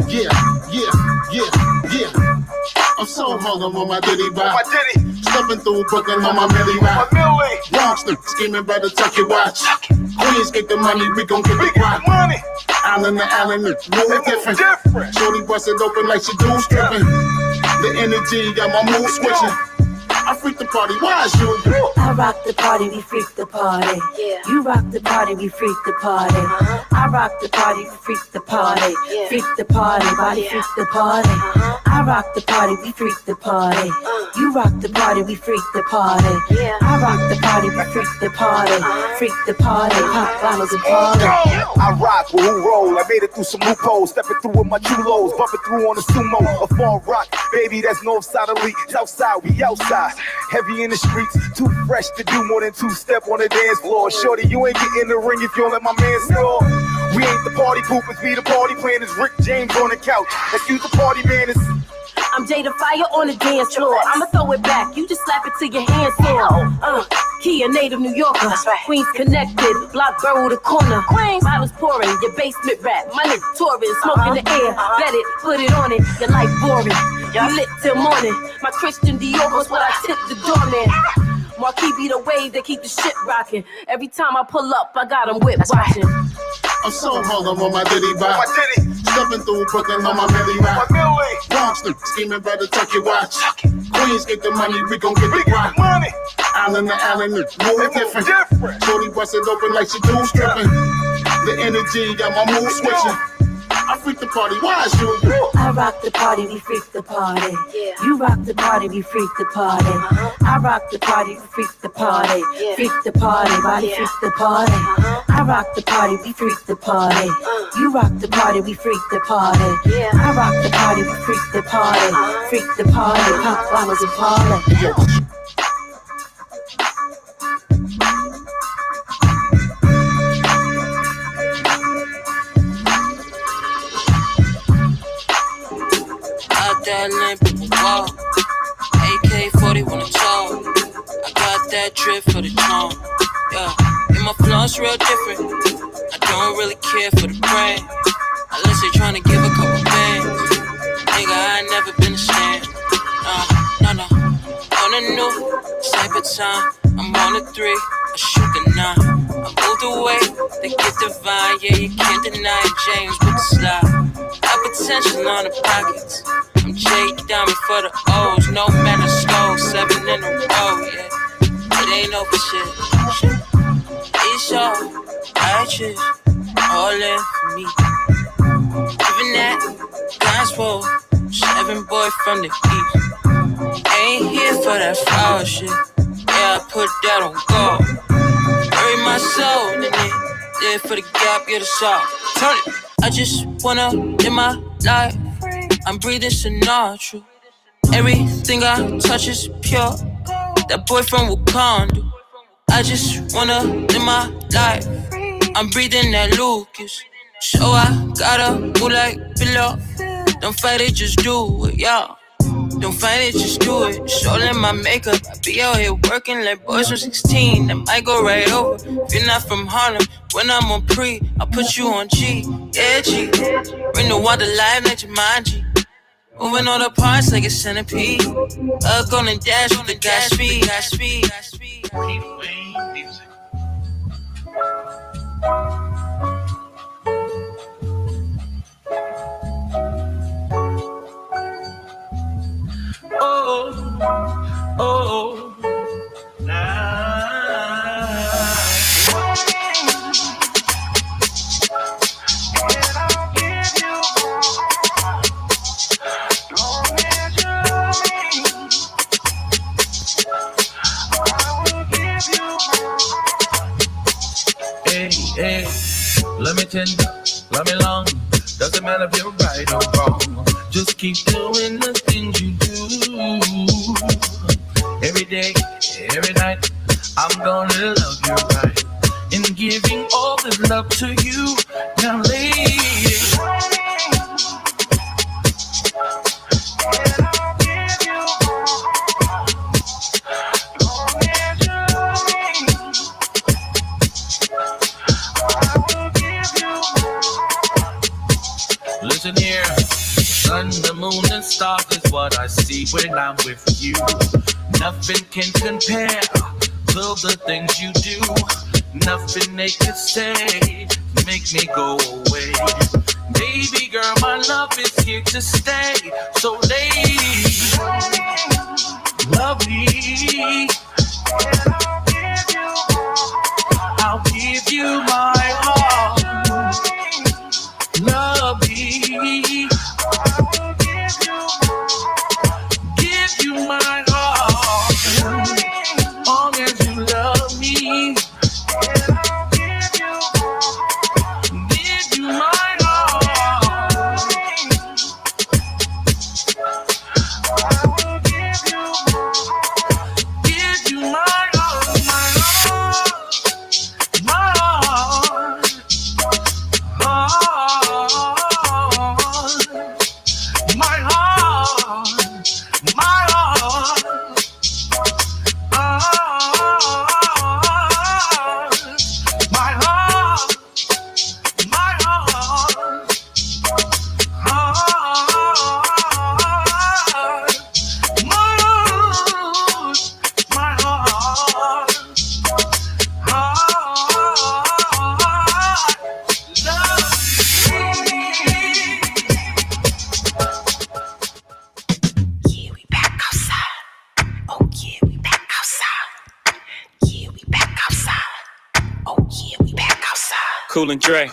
Yeah. Yeah. I'm so hung up on my Diddy ride. Stepping through Brooklyn on my Millie ride. Bronxton, scheming better tuck your watch. Queens get the money, we gon' get the guap. Island to island, it's no different. Shorty bust it open like she do stripping. The energy got my mood switching. I freak the party, why is you? I rock the party, we freak the party. Yeah. You rock the party, we freak the party. I rock the party, we freak the party. Yeah. Freak the party, body Yeah. freak the party. I rock the party, we freak the party. You rock the party, we freak the party. Yeah. I rock the party, we freak the party. Freak the party, pop bottles and party. I rock with who roll. I made it through some loopholes, stepping through with my chulos, bumping through on the sumo. A fall rock, baby, that's north side of Lee. South side, we outside. Heavy in the streets, too fresh to do more than two-step on the dance floor. Shorty, you ain't getting in the ring if you don't let my man score. We ain't the party poopers, we the party planners. Rick James on the couch. Excuse the party manners. I'm Jada Fire on the dance floor. I'ma throw it back. You just slap it till your hands sore. Kia, native New Yorker. That's right. Queens connected. Block borough the corner. Queens. Bottles pouring. Your basement rap. My nigga touring. Smoke in the air. Bet it. Put it on it. Your life boring. You lit till morning. My Christian Dior was what I tip the doorman. Marquis be the wave that keep the shit rocking. Every time I pull up, I got them whip watching. I'm so hung up on my Diddy ride. Stepping through Brooklyn on my Millie ride. Bronxton, scheming better tuck your watch. Queens get the money, we gon' get the guap. Island to island, it's no different. Shorty bust it open like she do stripping. The energy got my mood switching. I freak the party, why is you? I rock the party, we freak the party. Yeah. You rock the party, we freak the party. I rock the party, we freak the party. Yeah. Freak the party, body Yeah. freak the party. I rock the party, we freak the party. You rock the party, we freak the party. Yeah. I rock the party, we freak the party. Freak the party, pop bottles and party. Out there, limp, people walk. AK-40 wanna talk. drip for the tone. Yeah, and my flow's real different. I don't really care for the brand, unless they tryna give a couple bands. Nigga, I ain't never been a stand. No. On a new type of time, I'm on a 3, I shoot the 9. I moved away, they get divine. Yeah, you can't deny it, James with the slide. Got potential on the pockets. I'm Jake Diamond for the O's, no matter score, 7 in a row, yeah. It ain't over shit. It's all I choose, all in for me. Even that gospel, 7 boy from the east. Ain't here for that flower shit. Yeah, I put that on God. Bury my soul in it. Live for the gap, get us off. Turn it. I just wanna live my life. I'm breathing Sinatra. Everything I touch is pure. That boy from Wakanda. I just wanna live my life. I'm breathing that Lucas. So I gotta move like below. Don't fight it, just do it, y'all. Don't fight it, just do it. It's all in my makeup. I be out here working like boys from 16. That might go right over. If you're not from Harlem, when I'm on pre, I'll put you on G. Yeah, G. Bring the water live like Jumanji. Moving all the parts like a centipede. Gonna dash with the gas speed. Oh, Hey, let me tender, let me long. Doesn't matter if you're right or wrong. Just keep doing the things you do. Every day, every night, I'm gonna love you right. And giving all this love to you. Now, lady. Listen here, sun, the moon, and stars is what I see when I'm with you. Nothing can compare to the things you do. Nothing they could say to make me go away. Baby girl, my love is here to stay. So lady, love me. I'll give you my heart. Love me. Give you my heart. Long as you love me. Give you my heart. Give you my heart, my heart. Cool and Dre.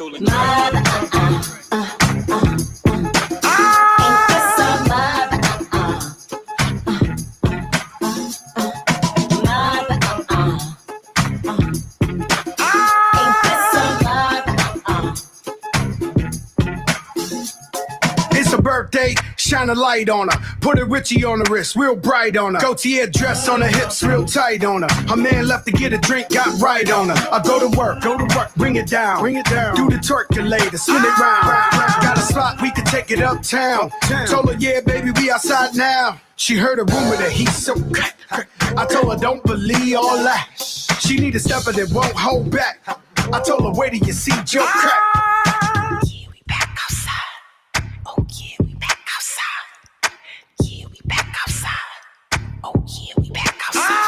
It's a birthday, shine a light on her. Put a Richie on the wrist, real bright on her. Gaultier dress on her hips, real tight on her. Her man left to get a drink, got right on her. I go to work, bring it down. Do the twerkulator, spin it round. Got a spot, we can take it uptown. Told her, yeah, baby, we outside now. She heard a rumor that he's so crack. I told her, don't believe all that. She need a stepper that won't hold back. I told her, wait till you see Joe crack. Yeah, we back outside. Oh yeah, we back outside. Yeah, we back outside. Oh yeah, we back outside.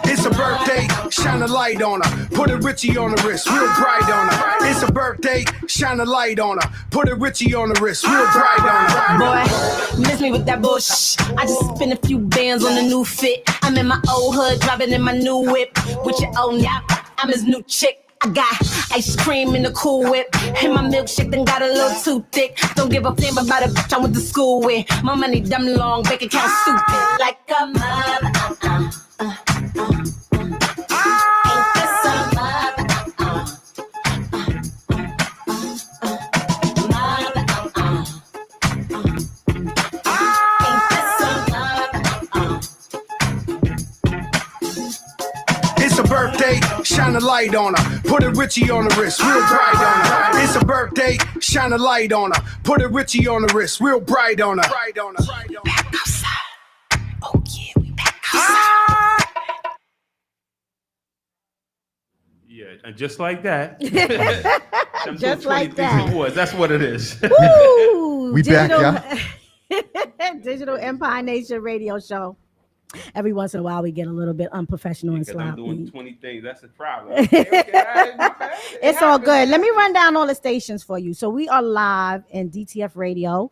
It's a birthday, shine a light on her. Put a Richie on the wrist, real bright on her. It's a birthday, shine a light on her. Put a Richie on the wrist, real bright on her. Boy, miss me with that bullshit. I just spent a few bands on a new fit. I'm in my old hood, driving in my new whip. With your old nap, I'm his new chick. I got ice cream in the Cool Whip. And my milkshake done got a little too thick. Don't give a damn about a bitch I went to school with. My money dumb long, bank account stupid. Like a mother, It's a birthday, shine a light on her. Put a Richie on the wrist, real bright on her. It's a birthday, shine a light on her. Put a Richie on the wrist, real bright on her. back outside. Oh yeah, we back outside. Yeah, and just like that. Them Just two like 23 that. awards, that's what it is. Woo! We back, Digital Empire Nation radio show. Every once in a while, we get a little bit unprofessional and Because I'm doing sloppy. 20 things. That's a problem. Okay, all right, my bad. It's all good. Let me run down all the stations for you. So we are live in DTF Radio,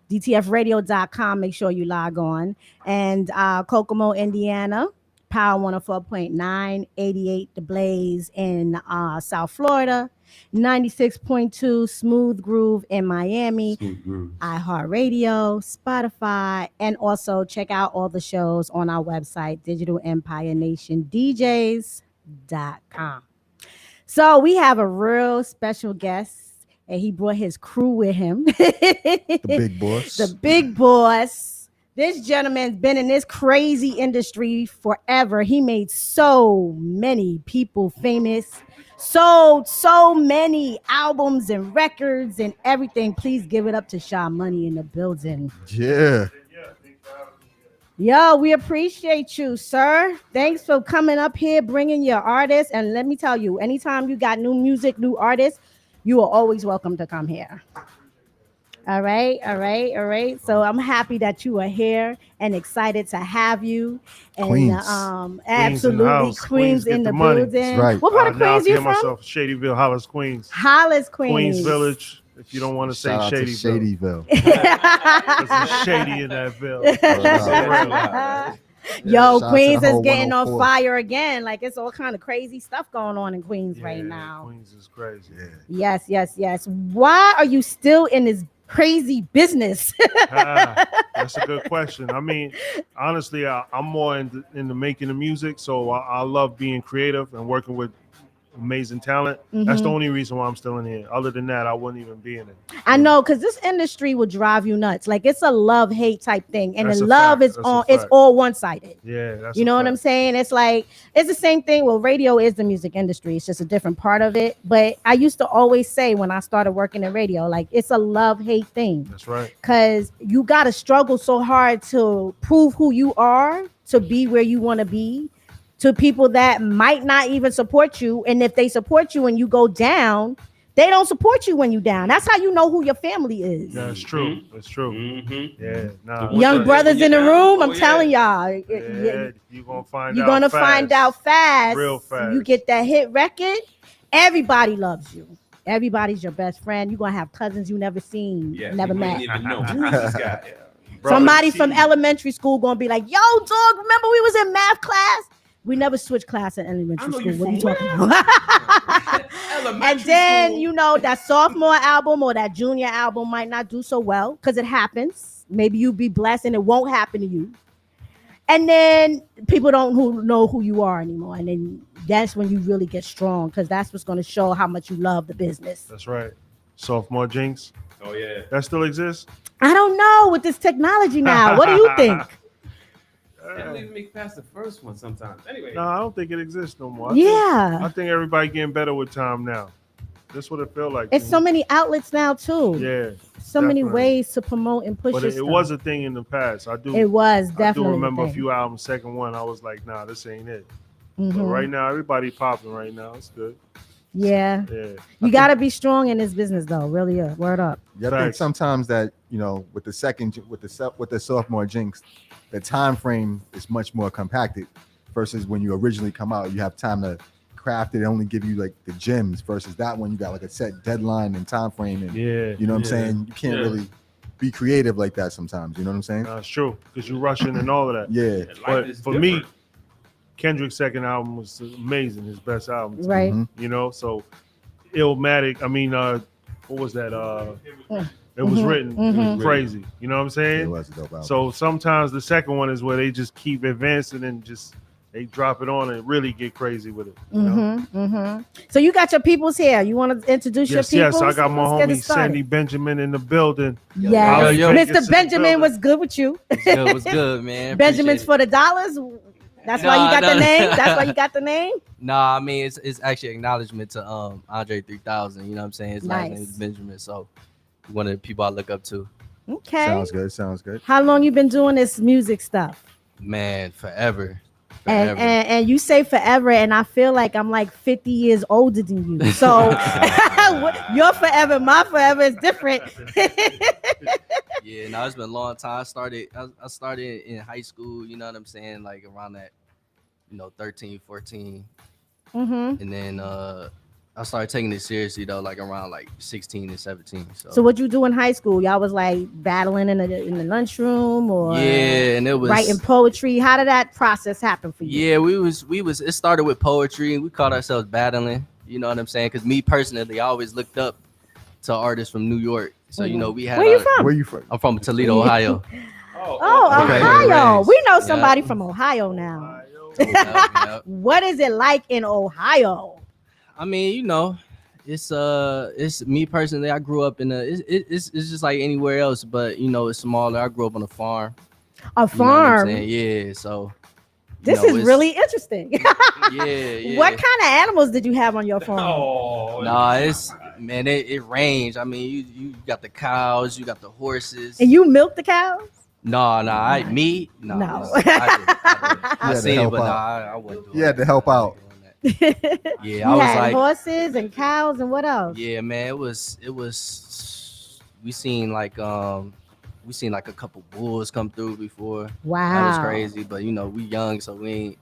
dtfradio.com. Make sure you log on. And Kokomo, Indiana, Power 104.9, 88 The Blaze in South Florida, 96.2 Smooth Groove in Miami, iHeartRadio, Spotify, and also check out all the shows on our website, Digital Empire Nation DJs.com. So we have a real special guest, and he brought his crew with him. The big boss. The big boss. This gentleman's been in this crazy industry forever. He made so many people famous, sold so many albums and records and everything. Please give it up to Sha Money in the building. Yeah. Yo, we appreciate you, sir. Thanks for coming up here, bringing your artists. And let me tell you, anytime you got new music, new artists, you are always welcome to come here. All right. So I'm happy that you are here and excited to have you. And Queens. Absolutely, Queens in the money. building. That's right. What part of Queens you from? Myself, Shadyville, Hollis, Queens. Hollis, Queens. Queens Village. If you don't want to say Shout out to Shadyville. Shadyville. It's shady in that ville. Yo, Shout out to Queens the is whole getting on 104. fire again. Like it's all kind of crazy stuff going on in Queens right now. Queens is crazy. Yes. Why are you still in this crazy business? That's a good question. I mean, honestly, I'm more into making the music, so I love being creative and working with amazing talent. That's the only reason why I'm still in here. Other than that, I wouldn't even be in it. I know, because this industry will drive you nuts. Like it's a love-hate type thing, and That's the a love fact. is That's a on. It's fact. all one-sided. Yeah, that's You know what I'm saying? It's like it's the same thing. Well, radio is the music industry. It's just a different part of it. But I used to always say when I started working in radio, like it's a love-hate thing. That's right. Because you got to struggle so hard to prove who you are, to be where you want to be, to people that might not even support you. And if they support you and you go down, they don't support you when you down. That's how you know who your family is. That's true. That's true. Yeah. Nah. Young brothers in the room, I'm telling y'all. Yeah, you're gonna find You're out. gonna fast. find out fast. Real fast. You get that hit record, everybody loves you. Everybody's your best friend. You're gonna have cousins you never seen, never met. Even know who's this guy. Somebody from elementary school gonna be like, yo, dog, remember we was in math class? We never switched class in elementary school. What are you talking about? And then, you know, that sophomore album or that junior album might not do so well because it happens. Maybe you be blessed and it won't happen to you. And then people don't know who you are anymore. And then that's when you really get strong, because that's what's going to show how much you love the business. That's right. Sophomore Jinx. Oh yeah. That still exists? I don't know with this technology now. What do you think? They don't even make past the first one sometimes. Anyway. No, I don't think it exists no more. I think everybody getting better with time now. That's what it felt like. It's so many outlets now too. Yeah. So many ways to promote and push But your it stuff. was a thing in the past. I do. It was I definitely do a remember a thing. few albums. Second one, I was like, nah, this ain't it. But Mhm. right now, everybody popping right now. It's good. Yeah. Yeah. You got to be strong in this business though. Really, word up. Yeah, I think sometimes that, you know, with the sophomore Jinx, the time frame is much more compacted versus when you originally come out. You have time to craft it and only give you like the gems versus that one you got like a set deadline and time frame, and Yeah, you know what I'm yeah, saying? You can't yeah. really be creative like that sometimes. You know what I'm saying? That's true, because you're rushing and all of that. Yeah. But for me, Kendrick's second album was amazing. His best album, to me, Right. You know, so Illmatic. I mean, what was that? It was written. It was crazy. You know what I'm saying? It was a dope album. So sometimes the second one is where they just keep advancing and just they drop it on and really get crazy with it. You know? So you got your peoples here. You want to introduce Yes, your peoples? yes. I got my Let's get it homie started. Sandy Benjamin in the building. Yes. Yo, Mr. Benjamin was good with you. What's good, man? Benjamin's for the dollars. That's why you got the name. That's why you got the name. Nah, I mean it's actually acknowledgement to Andre 3000. You know what I'm saying? His last name is Benjamin, so one of the people I look up to. Okay. Sounds good. How long you been doing this music stuff? Man, forever. And you say forever, and I feel like I'm like 50 years older than you. So your forever, my forever is different. Yeah, no, it's been a long time. I started in high school, you know what I'm saying, like around that, 13, 14. Mm-hmm. And then I started taking it seriously though, like around like 16 and 17. So what you do in high school? Y'all was like battling in the lunchroom, or yeah, and it was writing poetry. How did that process happen for you? Yeah, we was. It started with poetry, and we called ourselves battling. You know what I'm saying? Because me personally, I always looked up to artists from New York. So we had. Where you from? Where you from? I'm from Toledo, Ohio. Oh, Okay. Ohio. We know Yeah. somebody from Ohio now. Yep. What is it like in Ohio? I mean, it's me personally. I grew up in it's just like anywhere else, but it's smaller. I grew up on a farm. A You know what I'm farm. saying? Yeah. So This is it's- really interesting. yeah. What kind of animals did you have on your farm? Nah, it ranged. I mean, you got the cows, you got the horses. And you milk the cows? No, I meat. No. No. I had to seen it, help but out. I wouldn't do You had to help out. Yeah, You I was had like, horses and cows and what else? yeah, man, it was. We seen like a couple bulls come through before. That was Wow. crazy, but we young, so we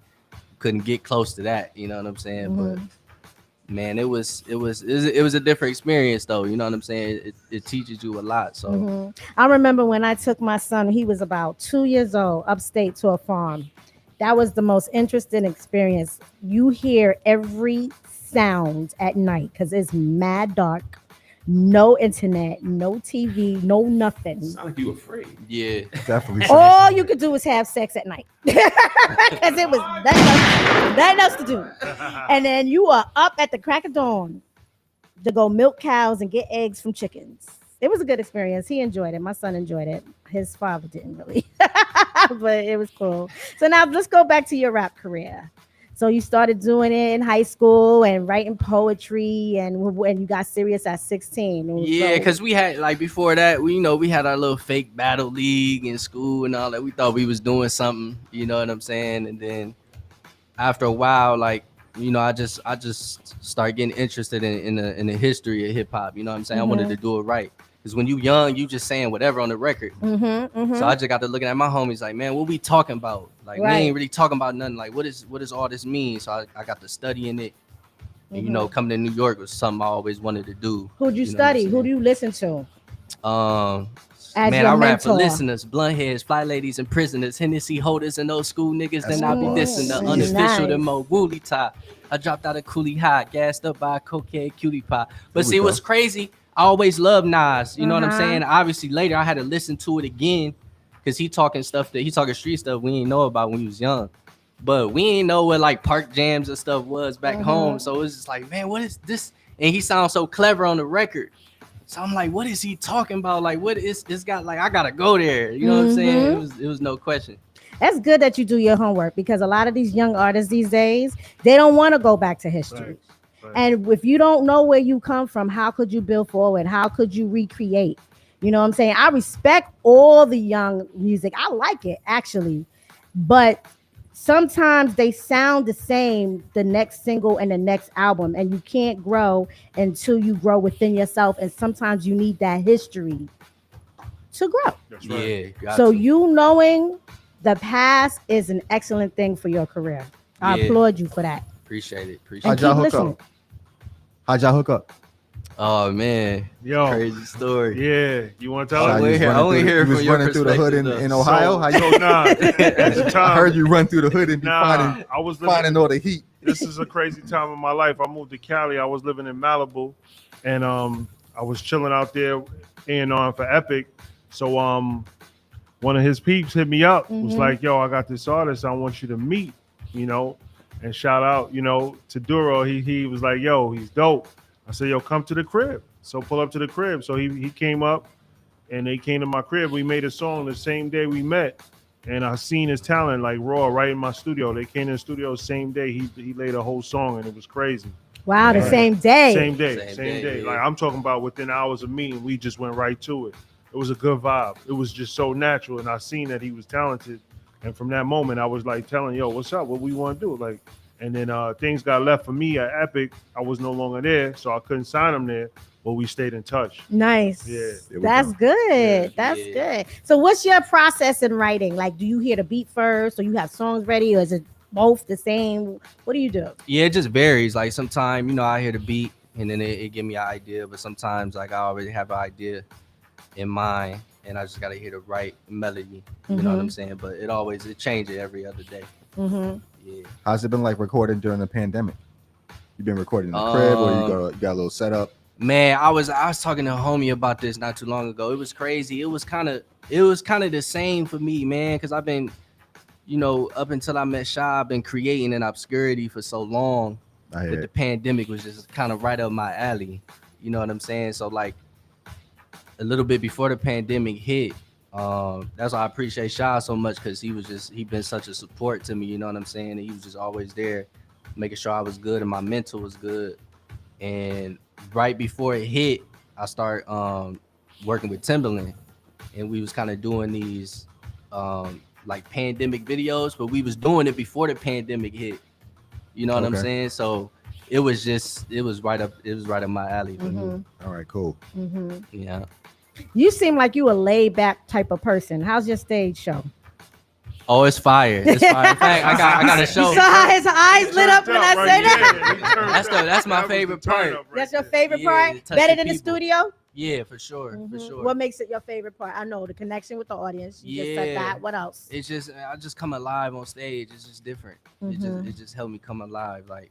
couldn't get close to that. You know what I'm saying? But man, it was a different experience though. You know what I'm saying? It teaches you a lot. So Mhm. I remember when I took my son, he was about 2 years old, upstate to a farm. That was the most interesting experience. You hear every sound at night because it's mad dark, no internet, no TV, no nothing. Sound like you afraid. yeah, Definitely. All you could do was have sex at night because it was nothing else to do. And then you are up at the crack of dawn to go milk cows and get eggs from chickens. It was a good experience. He enjoyed it. My son enjoyed it. His father didn't really, but it was cool. So now let's go back to your rap career. So you started doing it in high school and writing poetry, and when you got serious at 16. yeah, So- because we had like before that, we had our little fake battle league in school and all that. We thought we was doing something. You know what I'm saying? And then after a while, like I just started getting interested in the history of hip hop. You know what I'm saying? I wanted to do it right. Because when you young, you just saying whatever on the record. So I just got to looking at my homies like, man, what we talking about? Like, we ain't really talking about nothing. Like, what does all this mean? So I got to studying it. And, coming to New York was something I always wanted to do. Who'd you know what I'm study? Who do you listen to? As Man, your I rap for mentor. listeners, blunt heads, fly ladies, and prisoners, Hennessy holders, and those school niggas. That's Then I be nice. dissing the Nice. unofficial, the mo woolly tie. I dropped out of coolie high, gassed up by a cocaine cutie pie. But Here we see, go. what's crazy? I always loved Nas. You know what I'm Uh-huh. saying? Obviously, later I had to listen to it again because he talking street stuff we ain't know about when he was young. But we ain't know what like park jams and stuff was back home. So it's just like, man, what is this? And he sounds so clever on the record. So I'm like, what is he talking about? Like, what is this guy? Like, I gotta go there. You know what I'm saying? It was no question. That's good that you do your homework, because a lot of these young artists these days, they don't want to go back to history. Right. And if you don't know where you come from, how could you build forward? How could you recreate? You know what I'm saying? I respect all the young music. I like it, actually. But sometimes they sound the same, the next single and the next album, and you can't grow until you grow within yourself. And sometimes you need that history to grow. That's right. Yeah. So you knowing the past is an excellent thing for your career. I applaud you for that. Appreciate it. How'd y'all hook up? Oh man, crazy story. Yeah, you want to tell us? I only hear from your running through the hood in Ohio. At the time, I heard you run through the hood and be I was finding all the heat. This is a crazy time in my life. I moved to Cali. I was living in Malibu, and I was chilling out there A&R for Epic. So one of his peeps hit me up. Was like, "Yo, I got this artist I want you to meet." You know, and shout out, you know, to Duro. He was like, "Yo, he's dope." I said, "Yo, come to the crib." So pull up to the crib. So he came up, and they came to my crib. We made a song the same day we met, and I seen his talent like raw right in my studio. They came in the studio the same day. He laid a whole song, and it was crazy. Wow, the same day. Same day. Like I'm talking about within hours of meeting, we just went right to it. It was a good vibe. It was just so natural, and I seen that he was talented. And from that moment, I was like telling, "Yo, what's up? What we want to do?" Like. And then things got left for me at Epic. I was no longer there, so I couldn't sign him there. But we stayed in touch. Nice. Yeah. That's good. That's good. So what's your process in writing? Like, do you hear the beat first, or you have songs ready, or is it both the same? What do you do? Yeah, it just varies. Like sometimes, you know, I hear the beat and then it give me an idea. But sometimes, like, I already have an idea in mind, and I just got to hear the right melody. You know what I'm saying? But it changes every other day. Yeah. How's it been like recording during the pandemic? You been recording in the crib, or you got a little setup? Man, I was talking to a homie about this not too long ago. It was crazy. It was kind of the same for me, man, because I've been, you know, up until I met Sha, I've been creating in obscurity for so long that the pandemic was just kind of right up my alley. You know what I'm saying? So like a little bit before the pandemic hit, that's why I appreciate Sha so much, because he been such a support to me, you know what I'm saying? And he was just always there making sure I was good and my mental was good. And right before it hit, I started working with Timbaland, and we was kind of doing these like pandemic videos, but we was doing it before the pandemic hit. You know what I'm saying? So it was right up my alley for me. All right, cool. Yeah. You seem like you a laid back type of person. How's your stage show? Oh, it's fire. It's fire. In fact, I got a show. You saw how his eyes lit up when I said that? That's my favorite part. That's your favorite part? Better than the studio? Yeah, for sure. For sure. What makes it your favorite part? I know the connection with the audience. You just said that. What else? It's just I just come alive on stage. It's just different. It just helped me come alive. Like,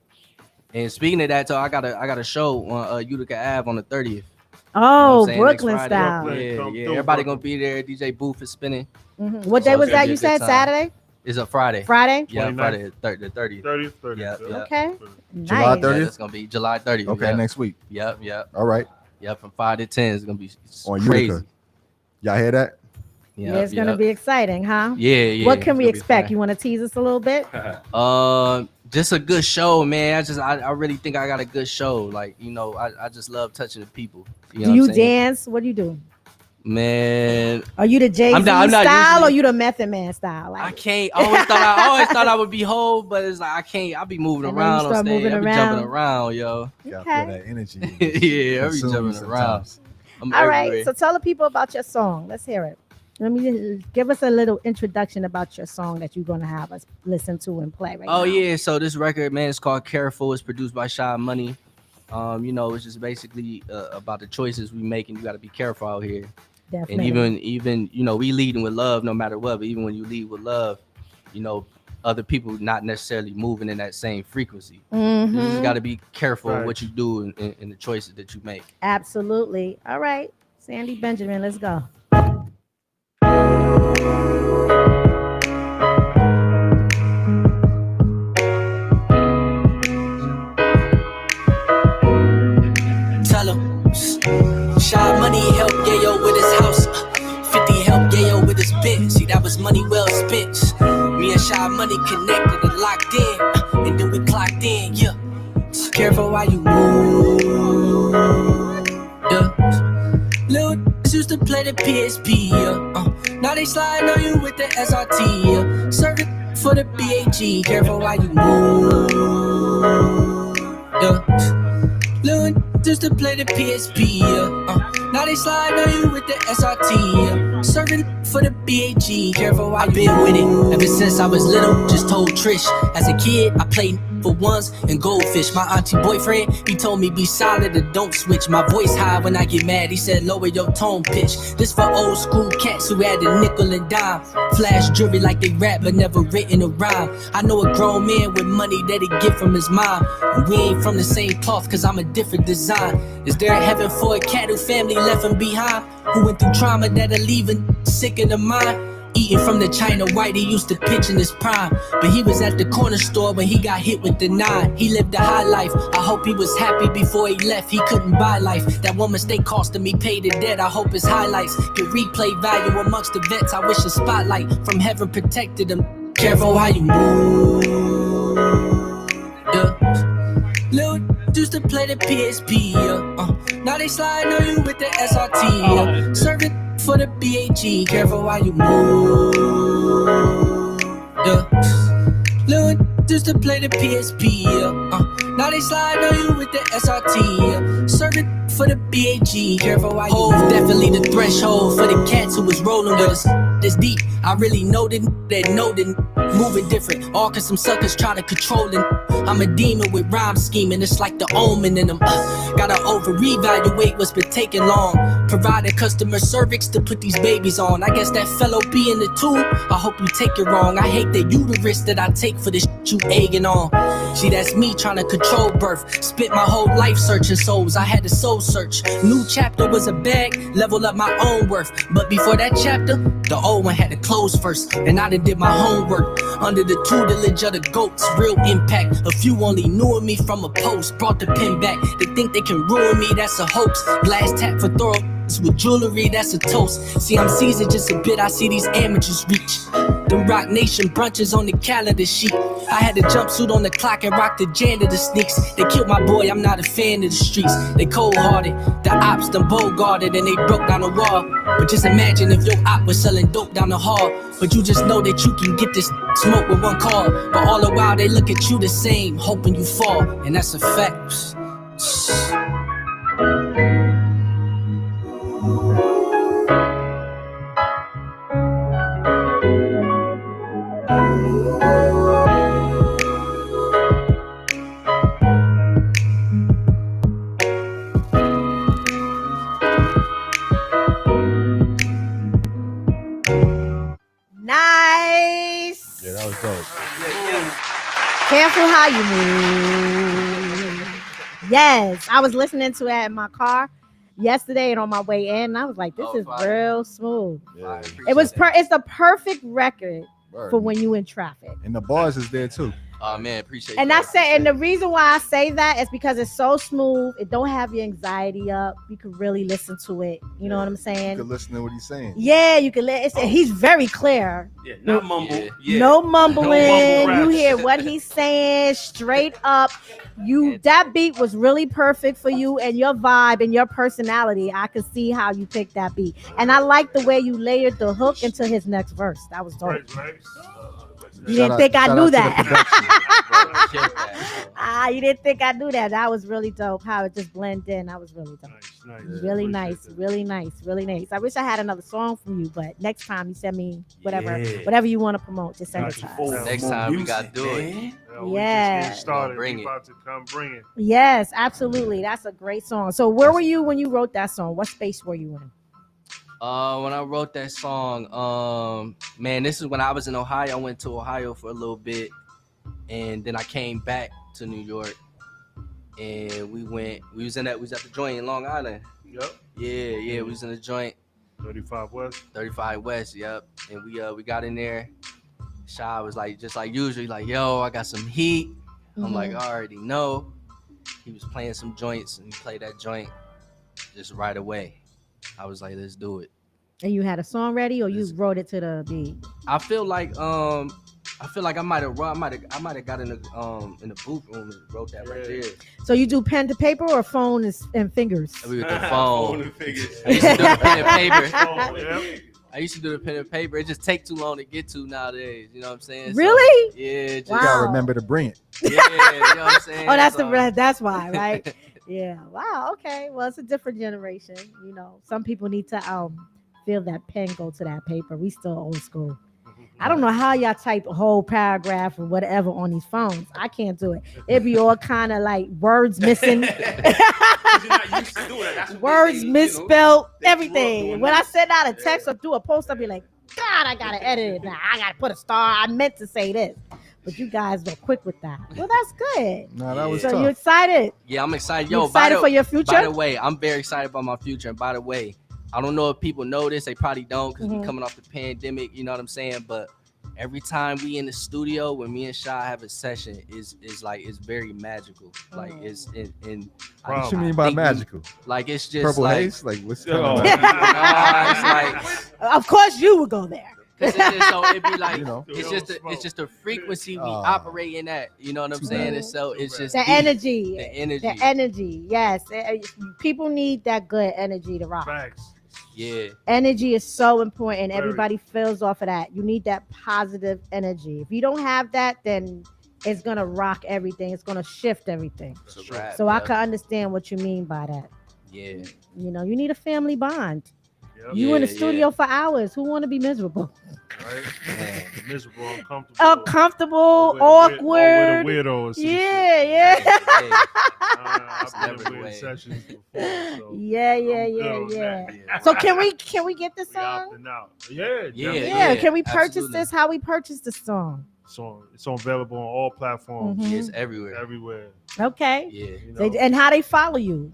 and speaking of that, so I got a show on Utica Ave on the 30th. Oh, you know Brooklyn style. Yeah. Everybody gonna be there. DJ Booth is spinning. What day was that? You said Saturday? It's a Friday. Friday? Yeah, Friday the 30th. 30th. Yeah. Okay. July 30th? It's gonna be July 30th. Okay, next week. Yep. All right. Yep, from 5 to 10. It's gonna be on crazy. Utica. Y'all hear that? Yeah, it's gonna be exciting, huh? Yeah. What can we expect? You want to tease us a little bit? Just a good show, man. I really think I got a good show. Like, you know, I just love touching the people. You know do you dance? What do you do? Man, are you the Jay-Z style or you the Method Man style? Like, I can't. I always thought I would be whole, but it's like I can't. I be moving around on stage. I be jumping around, yo. Got that energy. Yeah, I be jumping around. All right, so tell the people about your song. Let's hear it. Let me give us a little introduction about your song that you're gonna have us listen to and play right now. Oh yeah, so this record, man, it's called Careful. It's produced by Sha Money. You know, it's just basically about the choices we make, and you got to be careful out here. Definitely. And even you know, we leading with love no matter what. But even when you lead with love, you know, other people not necessarily moving in that same frequency. You just got to be careful of what you do and the choices that you make. Absolutely. All right, Sandy Benjamin, let's go. Tell him. Shy Money helped Yayo with his house. 50 helped Yayo with his bit. See, that was money well spent. Me and Shy Money connected and locked in. And then we clocked in, yeah. Careful while you move. Yeah. Little used to play the PSP, yeah. Now they sliding on you with the SRT, yeah. Serve it for the BAG. Careful while you move. Yeah. Little used to play the PSP, yeah. Now they slide on you with the SRT, yeah. Serving for the BAG. Careful, I've been with it ever since I was little. Just told Trish, as a kid, I played for ones and goldfish. My auntie boyfriend, he told me be solid and don't switch. My voice high when I get mad, he said lower your tone pitch. This for old school cats who had a nickel and dime. Flash jewelry like they rap but never written a rhyme. I know a grown man with money that he get from his mom. And we ain't from the same cloth cause I'm a different design. Is there a heaven for a cat whose family left him behind? Who went through trauma that'll leave him sick in the mind? Eating from the China White he used to pitch in his prime. But he was at the corner store when he got hit with the 9. He lived a high life, I hope he was happy before he left. He couldn't buy life, that one mistake cost him, he paid the debt. I hope his highlights get replay value amongst the vets. I wish a spotlight from heaven protected him. Careful how you move, yeah. Lil' used to play the PSP, yeah. Now they sliding on you with the SRT, yeah. Serving for the BAG, careful while you move, yeah. Lil' used to play the PSP, yeah. Now they slide on you with the SRT, yeah. Serving for the BAG, careful while you move. Definitely the threshold for the cats who was rolling with us. This deep, I really know that moving different, all cause some suckers try to control it. I'm a demon with rhyme scheming, it's like the omen in them. Gotta over-reevaluate what's been taking long. Provided customer service to put these babies on. I guess that fellow be in the too. I hope you take it wrong. I hate that you the risk that I take for this you egging on. See, that's me trying to control birth. Spent my whole life searching souls, I had a soul search. New chapter was a bag, level up my own worth. But before that chapter, the old one had to close first. And I done did my homework. Under the tutelage of the goats, real impact. A few only knew of me from a post, brought the pen back. They think they can ruin me, that's a hoax. Glass tap for thorough with jewelry, that's a toast. See, I'm seasoned just a bit, I see these amateurs reach. The Rock Nation brunches on the calendar sheet. I had a jumpsuit on the clock and rocked the janitor sneaks. They killed my boy, I'm not a fan of the streets. They cold-hearted, the ops done bow-guarded and they broke down the wall. But just imagine if your op was selling dope down the hall. But you just know that you can get this smoke with one call. But all the while they look at you the same, hoping you fall. And that's a fact. Nice. Yeah, that was dope. Careful how you move. Yes, I was listening to it in my car yesterday and on my way in. And I was like, "This is real smooth." Yeah. It was. It's the perfect record Word. for when you in traffic. And the bars is there too. Oh man, appreciate And that. I say, and the reason why I say that is because it's so smooth. It don't have your anxiety up. You can really listen to it. You know what I'm You saying? can listen to what he's saying. Yeah, you can listen. He's very clear. Yeah, not mumble. Yeah. No mumbling. No mumble You raps. hear what he's saying straight up. That beat was really perfect for you and your vibe and your personality. I could see how you picked that beat. And I like the way you layered the hook into his next verse. That was dope. You didn't think I knew that. You didn't think I knew that. That was really dope. How it just blended in. That was really dope. Really nice. Really nice. Really nice. I wish I had another song from you, but next time you send me whatever you want to promote, just send it to us. Next time we gotta do it. Yeah. Started. Bring We it. about to come bring it. Yes, absolutely. That's a great song. So where were you when you wrote that song? What space were you in? When I wrote that song, man, this is when I was in Ohio. I went to Ohio for a little bit, and then I came back to New York, and we was at the joint in Long Island. Yep. Yeah, we was in the joint, 35 West. 35 West, yep. And we got in there. Shy was like, just like usually, like, yo, I got some heat. I'm like, I already know. He was playing some joints and he played that joint just right away. I was like, let's do it. And you had a song ready, or you wrote it to the beat? I feel like I might have got in the booth room and wrote that right there. So you do pen to paper or phone and fingers? We with the phone. Phone and fingers. I used to do the pen and paper. Oh, yeah. I used to do the pen and paper. It just take too long to get to nowadays. You know what I'm saying? Really? So, yeah. Just, You gotta remember to bring it. Yeah, you know what I'm saying? Oh, that's So, that's why, right? Yeah. Wow. Okay. Well, it's a different generation. You know, some people need to feel that pen go to that paper. We still old school. I don't know how y'all type a whole paragraph or whatever on these phones. I can't do it. It'd be all kind of like words missing, words misspelled, everything. When I send out a text or do a post, I'll be like, God, I gotta edit it now. I gotta put a star. I meant to say this. But you guys are quick with that. Well, that's good. No, that was So tough. you excited? Yeah, I'm excited. You Yo, excited for your future? By the way, I'm very excited about my future. And by the way, I don't know if people know this. They probably don't because we coming off the pandemic. You know what I'm saying? But every time we in the studio, when me and Shy have a session, is like it's very magical. Like it's in. What you mean by magical? Like it's just Purple like, haze? Like what's it's like Of course, you would go there. Cause so it'd be like, You know. it's just the frequency we operate in at. You know what I'm saying? And so it's just The deep. energy. The energy. The energy. Yes. People need that good energy to rock. Facts. Yeah. Energy is so important. Very. Everybody feels off of that. You need that positive energy. If you don't have that, then it's gonna rock everything. It's gonna shift everything. It's a wrap, So I yeah. can understand what you mean by that. Yeah. You know, you need a family bond. Yep. You in the Yeah, studio for hours. Who want to be miserable? Right? Miserable, uncomfortable. Uncomfortable, With a awkward. weirdo or some Yeah, yeah. I've been never in the weird way. sessions before. So Yeah, yeah, I'm yeah, good on yeah. that. So can we get the We out song? and out. Yeah, Yeah, definitely. Yeah, can we purchase absolutely. this? How we purchase the song? It's available on all platforms, Mhm. It's everywhere. everywhere. Okay. Yeah. You know? And how they follow you?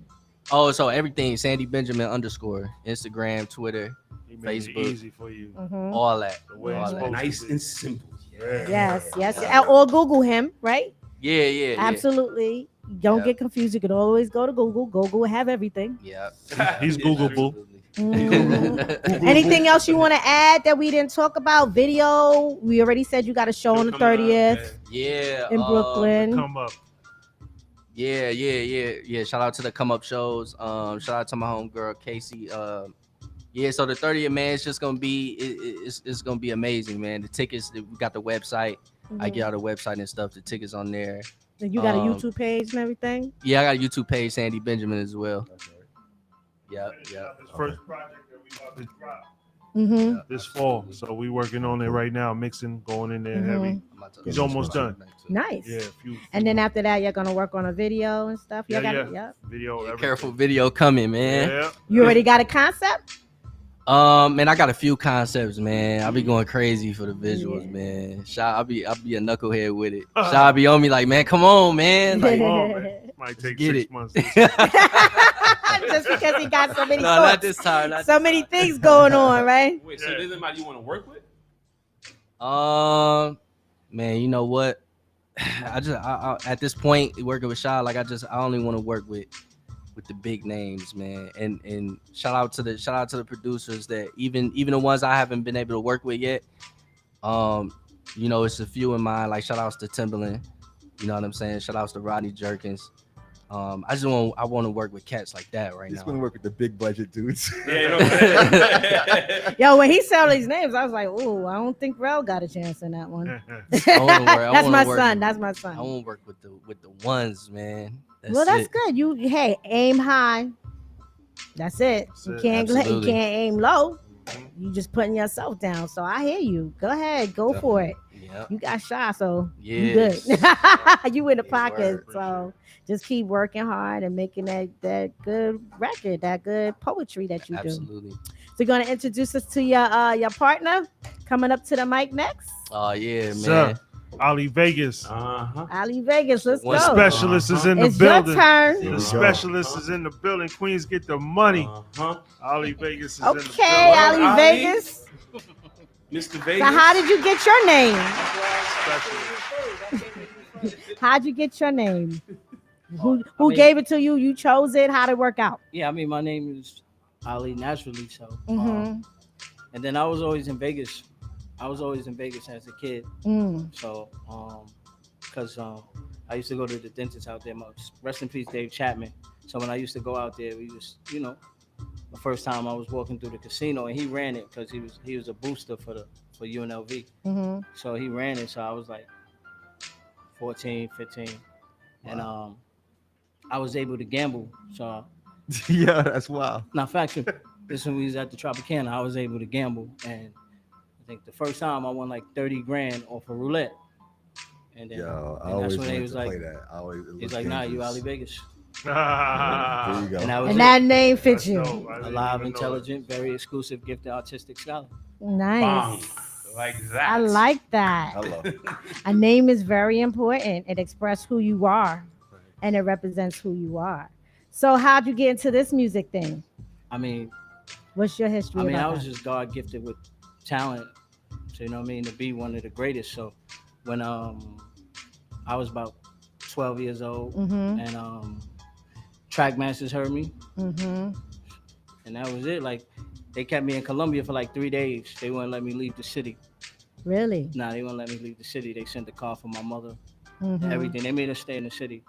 Oh, so everything Sandy Benjamin _ Instagram, Twitter, He made Facebook. it easy for you. Mhm. all that. The way All it's that. supposed Nice to be. and simple. Yeah. Yes, yes. Or Google him, right? Yeah, yeah. Absolutely. Don't Yeah. get confused. You can always go to Google. Google have everything. Yeah. He's Googleable. Mhm. Anything else you want to add that we didn't talk about? Video. We already said you got a show on the 30th Yeah. in Brooklyn. Come up. Yeah. Shout out to the come up shows. Shout out to my homegirl Casey. Yeah, so the 30th, man, it's just gonna be it's gonna be amazing, man. The tickets, we got the website. I get out the website and stuff. The tickets on there. And you got a Um, YouTube page and everything. Yeah, I got a YouTube page, Sandy Benjamin as well. Yep. His first project that we about to drop Mm-hmm. this fall. So we working on it right now, mixing, going in there heavy. He's almost done. Nice. Yeah, And then after that, you're gonna work on a video and stuff. Yeah, Got yeah. Video. Everything. Careful video coming, man. Yeah. You already got a concept? Man, I got a few concepts, man. I'll be going crazy for the visuals, man. I'll be a knucklehead with it. Shy be on me like, man, come on, man. Like, Come on, man. Might take Get 6 it. months. Just because he got so many No, thoughts. not this time. Not So many things going on, right? Wait, so there's anybody you want to work with? Man, you know what? I at this point working with Shy, like I only want to work with the big names, man. And shout out to the producers that even the ones I haven't been able to work with yet. You know, it's a few in mind. Like shout outs to Timberland. You know what I'm saying? Shout outs to Rodney Jerkins. I want to work with cats like that right He's now. gonna work with the big budget dudes. Yo, when he said all these names, I was like, "Ooh, I don't think Rel got a chance in that one." That's my son. That's my son. I won't work with the ones, man. That's it. good. You aim high. That's it. You can't Absolutely. aim low. You just putting yourself down. So I hear you. Go ahead, go for it. Yep. You got Shy, so you Yes. good. You in the pocket. word. So just keep working hard and making that good record, that good poetry that you do. Absolutely. So you're gonna introduce us to your partner coming up to the mic next. Oh yeah, man. Sir. Ali Vegas. Ali Vegas, let's The go. specialist is in the It's your building. turn. The specialist is in the building. Queens get the money. Ali Vegas is in the building. Okay, Ali Vegas. Mr. So Vegas. how did you get your name? How'd you get your name? Who gave it to you? You chose it? How'd it work out? Yeah, I mean, my name is Ali naturally, so. Mhm. And then I was always in Vegas. I was always in Vegas as a kid. Mm. So, because I used to go to the dentist out there. Rest in peace, Dave Chapman. So when I used to go out there, we just, the first time I was walking through the casino, and he ran it because he was a booster for UNLV. Mhm. So he ran it. So I was like 14, 15, and I was able to gamble. So Yeah, that's wild. now, factual. This when we was at the Tropicana, I was able to gamble, and I think the first time I won like 30 grand off a roulette. And then Yo, I and always that's when wanted he was to like, play that. I always, it he's looked like, nah, you dangerous. Ali Vegas. There you go. And that was And it. that name fits you. Alive, intelligent, very exclusive, gifted, artistic scholar. Nice. Like that. I like that. I love it. A name is very important. It expresses who you are, and it represents who you are. So how'd you get into this music thing? I mean, What's your history? I about was that? just God gifted with talent. So you know what I mean, to be one of the greatest. So when I was about 12 years old, Mhm. and Trackmasters heard me, Mhm. and that was it. Like they kept me in Colombia for like 3 days. They wouldn't let me leave the city. Really? Nah, they wouldn't let me leave the city. They sent a car for my mother, Mhm. everything. They made us stay in the city.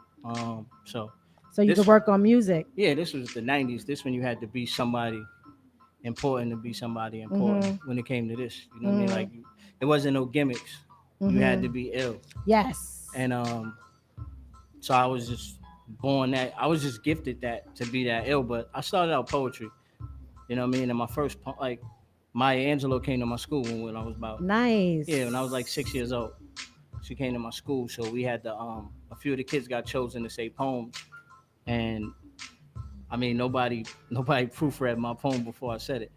So So you this- could work on music. Yeah, this was the 90s. This when you had to be somebody important to be somebody important when it came to this. You know what I mean? Mhm. Like it wasn't no gimmicks. You had Mhm. to be ill. Yes. And so I was just born that I was just gifted that to be that ill. But I started out poetry. You know what I mean? And my first like Maya Angelou came to my school when I was about Nice. when I was like 6 years old. She came to my school, so we had to a few of the kids got chosen to say poems, and I mean nobody proofread my poem before I said it,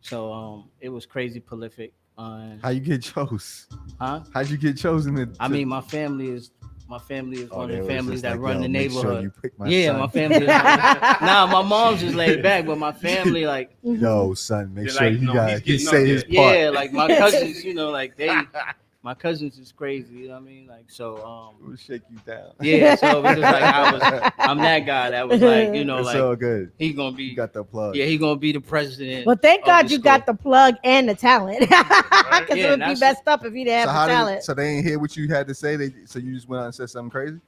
so it was crazy prolific. How you get chose? Huh? How'd you get chosen? I mean, my family is one of they the was families just that like, run yo, the make sure neighborhood. you pick my Yeah, son. my family. Nah, my mom's just laid back, but my family like. Yo, son, make They're sure like, you no, got he's he getting say up his there. part. Yeah, like my cousins, like my cousins is crazy, you know what I mean? Like so We'll shake you down. yeah, so it was just like I'm that guy that was like, It's like all good. he gonna be You got the plug. he gonna be the president. Well, thank of God the you school. got the plug and the talent. Because Yeah, it would be that's- messed up if you didn't So have how the did talent. so they ain't hear what you had to say? So you just went out and said something crazy?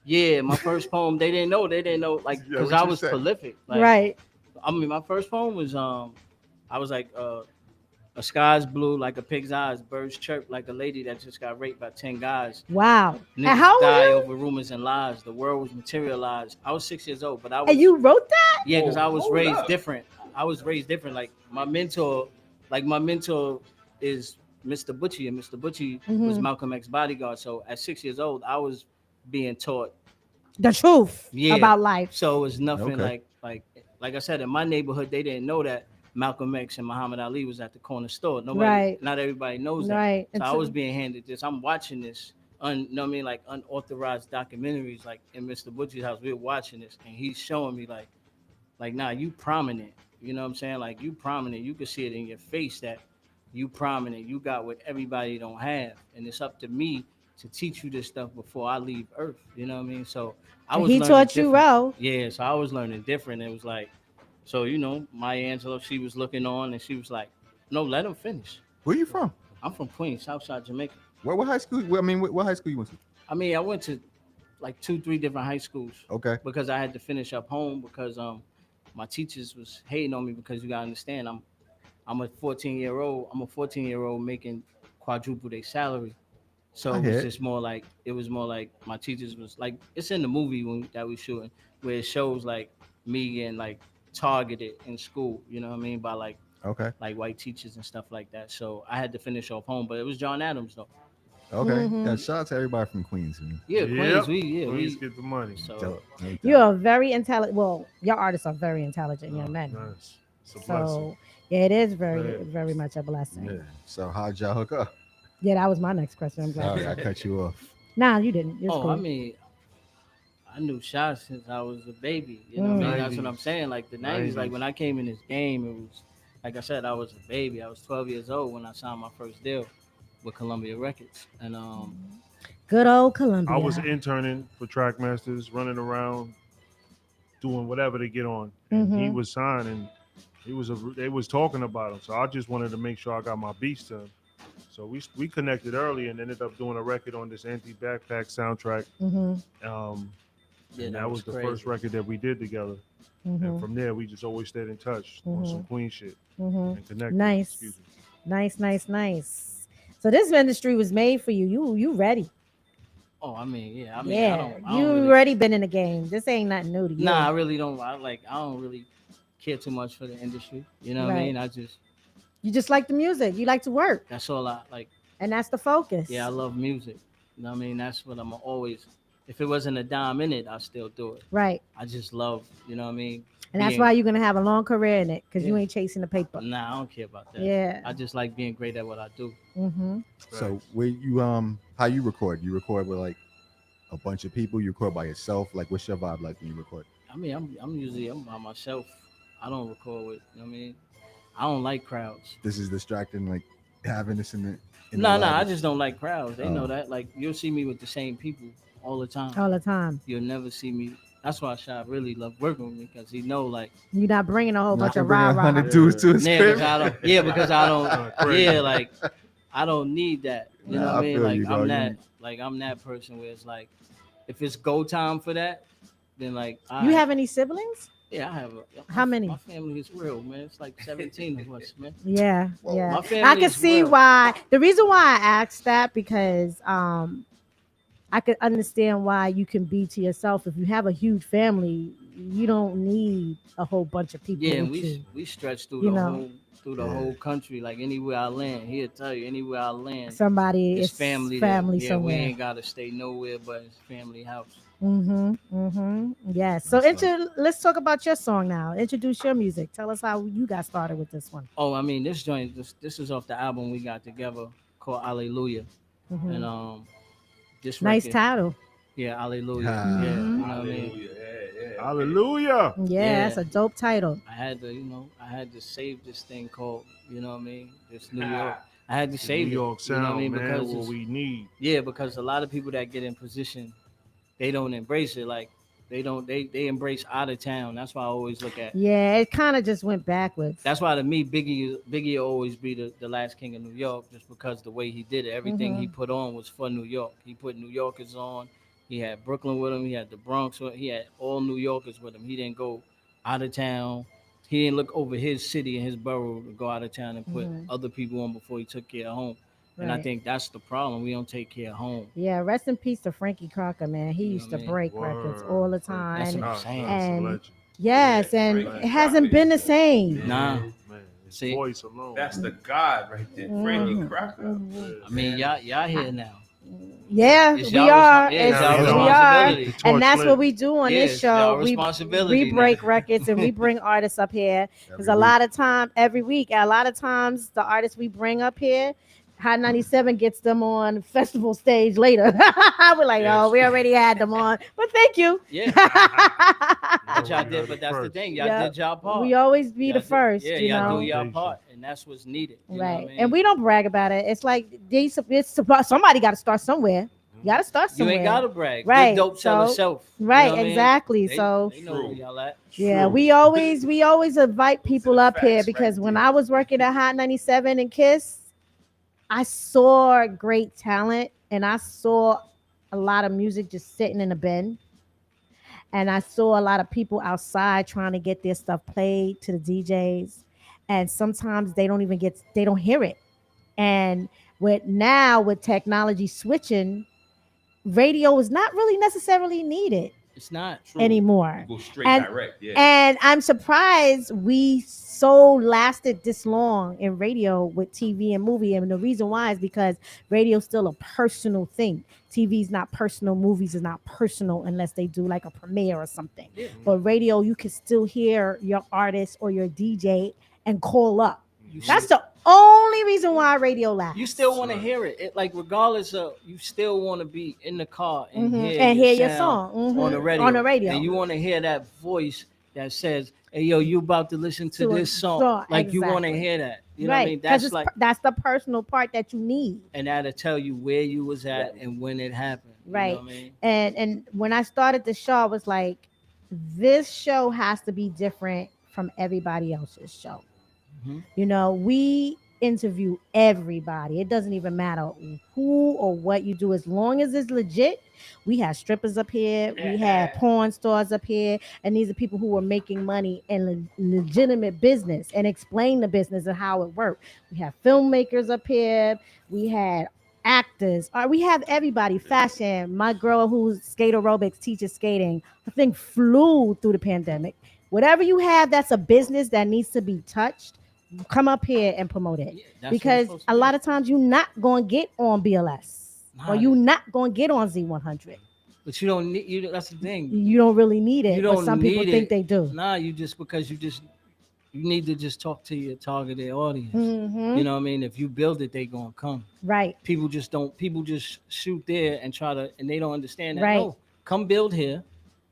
Yeah, my first poem, they didn't know, like, Yeah, because what I you was say? prolific. Like, Right. I mean, my first poem was, I was like, a sky's blue like a pig's eyes, birds chirp like a lady that just got raped by 10 guys. Wow. Niggas And how old die were you? over rumors and lies. The world was materialized. I was 6 years old, but I was. And you wrote that? Yeah, because I was Hold raised up. different. I was raised different. Like my mentor is Mr. Butchie, and Mr. Butchie was Mhm. Malcolm X bodyguard. So at 6 years old, I was being taught The truth Yeah. about life. so it was nothing Okay. like I said, in my neighborhood, they didn't know that Malcolm X and Muhammad Ali was at the corner store. Right. Not everybody knows that. Right. So I It's- was being handed this. I'm watching this, know what I mean, like unauthorized documentaries, like in Mr. Butchie's house. We were watching this, and he's showing me like, nah, you prominent. You know what I'm saying? Like you prominent. You can see it in your face that you prominent. You got what everybody don't have, and it's up to me to teach you this stuff before I leave Earth. You know what I mean? So I And was. he learning taught you different. well. Yeah, so I was learning different. It was like, so Maya Angelou, she was looking on, and she was like, "No, let him finish." Where you from? I'm from Queens, Southside Jamaica. What high school? What high school you went to? I mean, I went to like 2-3 different high schools Okay. because I had to finish up home because my teachers was hating on me because you gotta understand I'm a 14-year-old. I'm a 14-year-old making quadruple their salary. So I it hear was it. just more like my teachers was like, it's in the movie that we shooting where it shows like me getting like targeted in school, you know what I mean, by like Okay. white teachers and stuff like that. So I had to finish off home, but it was John Adams though. Okay. Mhm. Yeah, shout out to everybody from Queens. Man. Yeah, Yep. Queens, Queens get the money. So Dope. No doubt. You're very intelligent. Well, your artists are very intelligent young men. Nice. It's a blessing. So yeah, it is very, Yeah. very much a blessing. Yeah. So how'd y'all hook up? Yeah, that was my next question. I'm glad. Sorry, I cut you off. Nah, you didn't. It's Oh, cool. I mean, I knew Shy since I was a baby. You know what I mean? That's what I'm 90s. saying. Like the 90s, like when I came in this game, it was like I said, I was a baby. I was 12 years old when I signed my first deal with Columbia Records, and Good old Columbia. I was interning for Trackmasters, running around, doing whatever to get on. And he Mhm. was signed, and they was talking about him. So I just wanted to make sure I got my beats to him. So we connected early and ended up doing a record on this Anti Backpack soundtrack. Mhm. Yeah, And that that was was the crazy. first record that we did together. Mhm. And from there, we just always stayed in touch on some Mhm. Queen shit Mhm. and connected. Nice. Excuse me. Nice. So this industry was made for you. You ready? oh, I mean, yeah, I mean, Yeah, I don't you really, already been in the game. This ain't nothing new to you. Nah, I really don't. I don't really care too much for the industry. You know what I Right. mean? I just You just like the music. You like to work, that's all I like. and that's the focus. Yeah, I love music. You know what I mean? That's what I'm always. If it wasn't a dime in it, I still do it. Right. I just love, you know what I mean? And that's being- why you're gonna have a long career in it, because you Yeah. ain't chasing the paper. Nah, I don't care about that. Yeah. I just like being great at what I do. Mm-hmm. So where you how you record? You record with like a bunch of people? You record by yourself? Like what's your vibe like when you record? I mean, I'm usually by myself. I don't record with. You know what I mean? I don't like crowds. This is distracting, like having this in the No, the I lab. just don't like crowds. They know Oh. that. Like you'll see me with the same people all the time. All the time. You'll never see me. That's why Shy really love working with me because he know like You're not bringing a whole Not bunch to of bring rah 100 rah. dudes to his yeah, crib. because I don't. Yeah, because I don't. Crazy. Yeah, like I don't need that. You know Nah, what I I mean? feel Like you, dog. I'm You- that. Like I'm that person where it's like, if it's go time for that, then like You alright. have any siblings? Yeah, I have. How many? My family is real, man. It's like 17 of us, man. Yeah, Whoa. yeah. My family I can is see real. why. The reason why I asked that because I could understand why you can be to yourself. If you have a huge family, you don't need a whole bunch of people. Yeah, and with you. we stretch through You the know. whole country. Like anywhere I land, he'll tell you anywhere I land. Somebody It's is family. family there. Yeah, somewhere. we ain't gotta stay nowhere but it's family house. Yes. So That's right. let's talk about your song now. Introduce your music. Tell us how you got started with this one. Oh, I mean this joint. This is off the album we got together called Alleluia, Mhm. and this Nice record, title. Yeah, Alleluia. Ah. Yeah, you know what I Hallelujah. mean. Hallelujah. Yeah, Yeah. that's a dope title. I had to save this thing called, you know what I mean, this New York. I had to save New York it. You know what I sound, mean? man. Because What it's- we need. yeah, because a lot of people that get in position, they don't embrace it. Like they embrace out of town. That's why I always look at. Yeah, it kind of just went backwards. That's why to me, Biggie will always be the last king of New York, just because the way he did it. Everything he put on was for New York. He put New Yorkers on. He had Brooklyn with him. He had the Bronx with him. He had all New Yorkers with him. He didn't go out of town. He didn't look over his city and his borough to go out of town and put other people on before he took care of home. And I Right. think that's the problem. We don't take care of home. Yeah, rest in peace to Frankie Crocker, man. He You know used to what I mean? break records Word. all the That's time. what I'm Nah, saying. that's a And legend. yes, and Frankie it hasn't been the same. Nah. Man, his See? voice alone. That's the God right there, Frankie Crocker. I mean, y'all here now. Yeah, It's we y'all are. yeah, it's It's- y'all we are. responsibility. And that's what we do on Yeah, this it's show. y'all We responsibility now. break records and we bring artists up here. Because a lot of time, every week, a lot of times the artists we bring up here, Hot 97 gets them on festival stage later. We're like, Yeah, oh, we already had them on. But thank you. Yeah. But y'all did, but that's the thing. Y'all Yeah. did y'all part. We always be Y'all the did- first, Yeah, you y'all know. do y'all part, and that's what's needed. You know Right. what I mean? And we don't brag about it. It's like somebody got to start somewhere. You got to start you somewhere. ain't gotta brag. Right. Good dope sell So- itself. You right, know what I mean? exactly. They- So they know where y'all at. yeah, we always invite people up here because when I was working at Hot 97 and Kiss, I saw great talent and I saw a lot of music just sitting in a bin. And I saw a lot of people outside trying to get their stuff played to the DJs. And sometimes they don't hear it. And with technology switching, radio is not really necessarily needed It's not anymore. Go straight And- direct. Yeah. And I'm surprised we so lasted this long in radio with TV and movie. And the reason why is because radio is still a personal thing. TV is not personal. Movies is not personal unless they do like a premiere or something. Yeah. But radio, you can still hear your artist or your DJ and call up. You That's see- the only reason why radio lasts. You still want to hear it. Like regardless of, you still want to be in the car and hear your sound song on the radio. On the radio, and you want to hear that voice that says, "Hey, yo, you about to listen to this song?" Like you want to hear that. You know what I mean? That's like that's the personal part that you need. And that'll tell you where you was at and when it happened. Right. You know what I mean? And when I started the show, I was like, this show has to be different from everybody else's show. You know, we interview everybody. It doesn't even matter who or what you do, as long as it's legit. We had strippers up here, we had porn stars up here, and these are people who were making money in legitimate business and explain the business and how it worked. We have filmmakers up here, we had actors, we have everybody. Fashion. My girl who's skate aerobics teaches skating, I think flew through the pandemic. Whatever you have that's a business that needs to be touched, come up here and promote it. Because a lot of times you're not going to get on BLS or you're not going to get on Z100. But you don't need, that's the thing. You don't really need it, You don't but some people think they do. Nah, you need to just talk to your targeted audience. Mhm. You know what I mean? If you build it, they going to come. Right. People just shoot there and and they don't understand that. Right. No, come build here.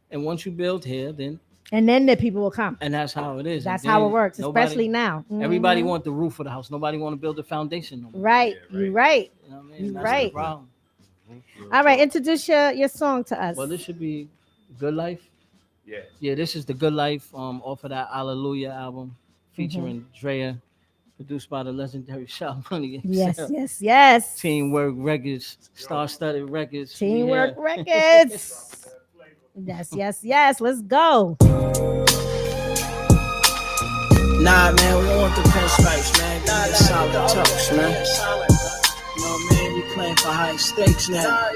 And once you build here, then the people will come. And that's how it is. That's And how then it works, especially now. Everybody Mhm. want the roof of the house. Nobody want to build the foundation. No more. Right. You're right. You know what I mean? You're That's right. the problem. All right. Introduce your song to us. Well, this should be Good Life. Yeah. Yeah, this is the Good Life off of that Hallelujah album featuring Drea, produced by the legendary Shaw Money. Yes, yes, yes. Teamwork Records, Star-Studded Records. Teamwork Records. Yes. Let's go. Nah, man, we don't want the pinstripes, man. Nah, that's solid touch, man. You know what I mean? We playing for high stakes now.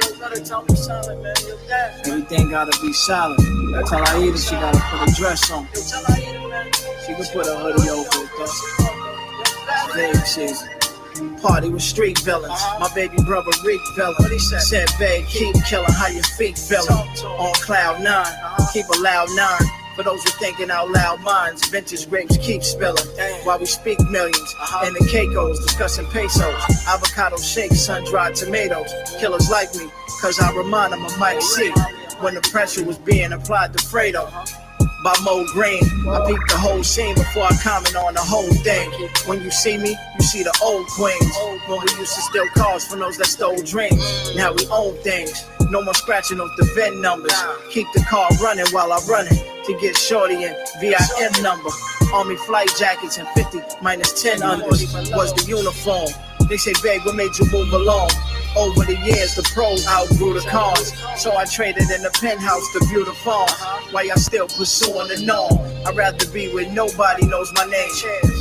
Everything gotta be solid. Tell Aida she gotta put a dress on. She can put a hoodie over it, though. Babe season. Party with street villains. My baby brother Rick villain. Said, babe, keep killing how your feet feeling. On cloud 9, keep a loud 9. For those who thinking out loud minds, vintage grapes keep spilling. While we speak millions, and the Caicos discussing pesos. Avocado shakes, sun-dried tomatoes. Killers like me, cause I remind them of Mike C. When the pressure was being applied to Fredo. By Mo Green, I peep the whole scene before I comment on the whole thing. When you see me, you see the old queens. When we used to steal cars from those that stole dreams. Now we own things. No more scratching off the VIN numbers. Keep the car running while I run it. To get shorty and VIN number. Army flight jackets and 50 minus 10 unders was the uniform. They say, babe, what made you move along? Over the years, the pros outgrew the cons. So I traded in the penthouse to view the farm. While y'all still pursuing the norm. I'd rather be where nobody knows my name.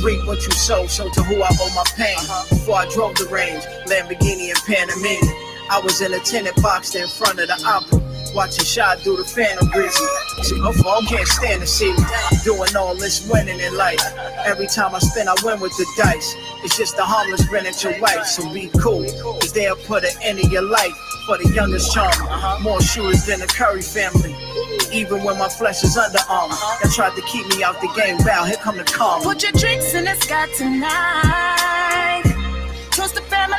Reap what you sow, so to who I owe my pain. Before I drove the range, Lamborghini and Panamera. I was in a tenant box in front of the opera. Watching Shy do the Phantom Grizzly. See, my phone can't stand to see me doing all this winning in life. Every time I spin, I win with the dice. It's just the harmless grin at your wife, so be cool. Cause they'll put an end in your life for the youngest charmer. More shooters than the Curry family. Even when my flesh is under armor. They tried to keep me out the game. Bow, here come the karma. Put your drinks in the sky tonight. Trust the family.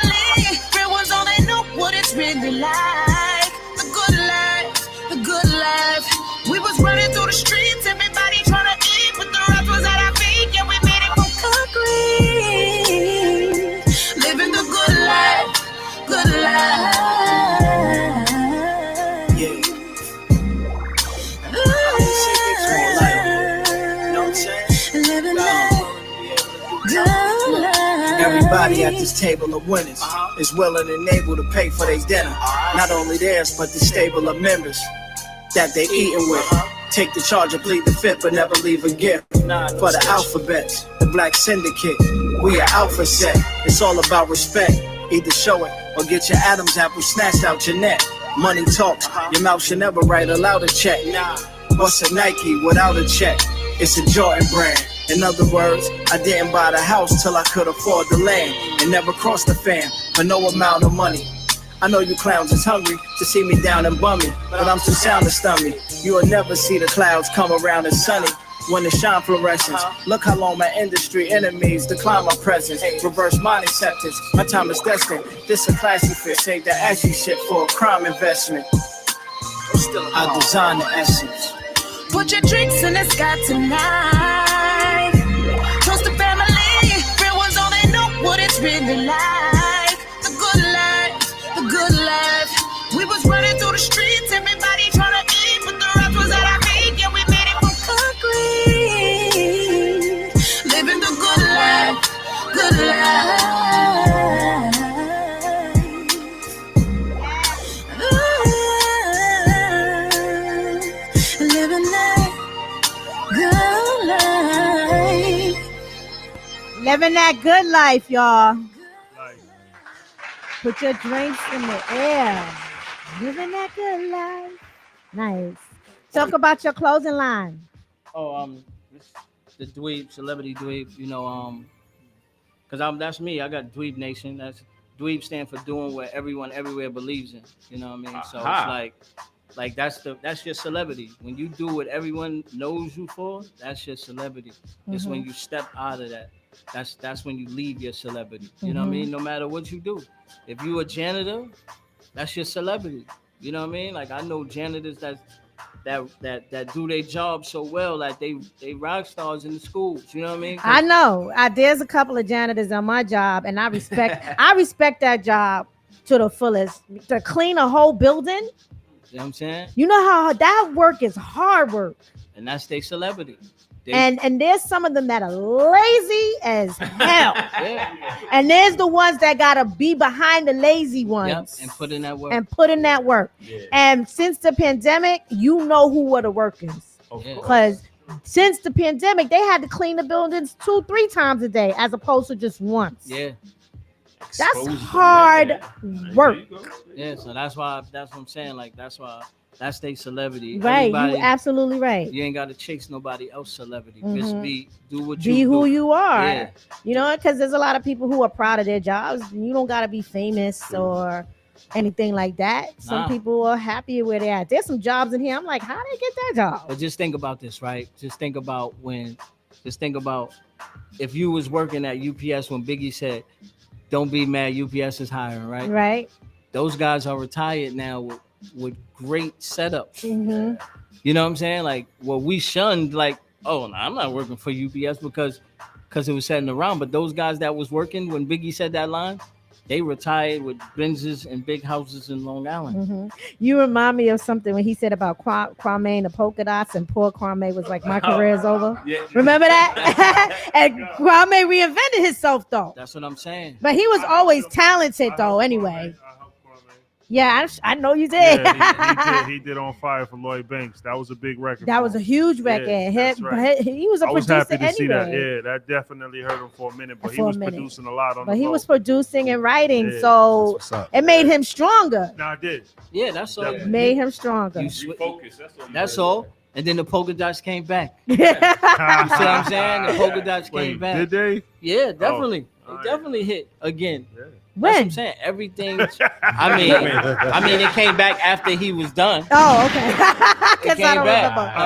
Real ones only know what it's really like. The good life, the good life. We was running through the streets, everybody trying to eat, but the rest was at our feet. Yeah, we made it from concrete. Living the good life, good life. Yeah. Living life, good life. Everybody at this table of winners is willing and able to pay for their dinner. Not only theirs, but the stable of members that they eating with. Take the charge or plead the fifth, but never leave a gift. For the alphabets, the Black Syndicate, we are Alpha Set. It's all about respect. Either show it or get your Adam's apple snatched out your neck. Money talks, your mouth should never write aloud a check. What's a Nike without a check? It's a Jordan brand. In other words, I didn't buy the house till I could afford the land. And never crossed the fam for no amount of money. I know you clowns is hungry to see me down and bummy, but I'm too sound to stun me. You'll never see the clouds come around and sunny. when the shine fluorescence. Look how long my industry enemies decline my presence. Reverse mind acceptance, my time is destined. This a classy fit, save that ashy shit for a crime investment. I design the essence. Put your drinks in the sky tonight. Trust the family, real ones only know what it's really like. The good life, the good life. We was running through the streets, everybody trying to eat, but the rap was at our feet. Yeah, we made it from concrete. Living the good life, good life. Living that good life. Living that good life, y'all. Put your drinks in the air. Living that good life. Nice. Talk about your clothing line. The dweeb, celebrity dweeb, you know, because that's me. I got Dweeb Nation. That's dweeb stand for doing what everyone everywhere believes in. You know what I mean? So it's like that's your celebrity. When you do what everyone knows you for, that's your celebrity. It's when you step out of that. That's when you leave your celebrity. You know what I mean? No matter what you do. If you a janitor, that's your celebrity. You know what I mean? Like I know janitors that do their job so well, like they rock stars in the schools. You know what I mean? I know. There's a couple of janitors on my job, and I respect that job to the fullest. To clean a whole building, you know what I'm saying? You know how that work is hard work. And that's their celebrity. And there's some of them that are lazy as hell. Yeah. And there's the ones that gotta be behind the lazy ones. Yep. And put in that work. Yeah. And since the pandemic, you know who were the workers. Because since the pandemic, they had to clean the buildings 2-3 times a day as opposed to just once. Yeah. That's hard work. Yeah, so that's what I'm saying. Like that's that's their celebrity. Right, you absolutely right. You ain't got to chase nobody else celebrity. Mhm. Just do what you Be do. who you are. Yeah. You know, because there's a lot of people who are proud of their jobs. You don't got to be famous or anything like that. Some Nah. people are happy where they're at. There's some jobs in here. I'm like, how they get that job? But just think about this, right? Just think about if you was working at UPS when Biggie said, "Don't be mad, UPS is hiring," right? Right. Those guys are retired now with great setups. Mm-hmm. You know what I'm saying? Like, well, we shunned like, oh, no, I'm not working for UPS because it was sitting around. But those guys that was working when Biggie said that line, they retired with Benzes and big houses in Long Island. Mm-hmm. You remind me of something when he said about Kwame and the polka dots, and poor Kwame was like, my career's over. Yeah. Remember that? And Kwame reinvented himself though. That's what I'm saying. But he was always talented though anyway. Yeah, I know you did. Yeah, he did On Fire for Lloyd Banks. That was a big record. That was a huge record. Yeah, that's right. He was a I was producer happy to see that. anyway. Yeah, that definitely hurt him for a minute, but he For a was minute. producing a lot on But the he road. was producing and writing, Yeah, so that's what's up. it made him stronger. No, I did. Yeah, that's all. It made him stronger. You Focus. That's all. And then the polka dots came back. You see what I'm saying? The polka dots came back. Did they? Yeah, definitely. It definitely hit again. When? That's what I'm saying. Everything. I mean, it came back after he was done. Oh, okay. It Because came I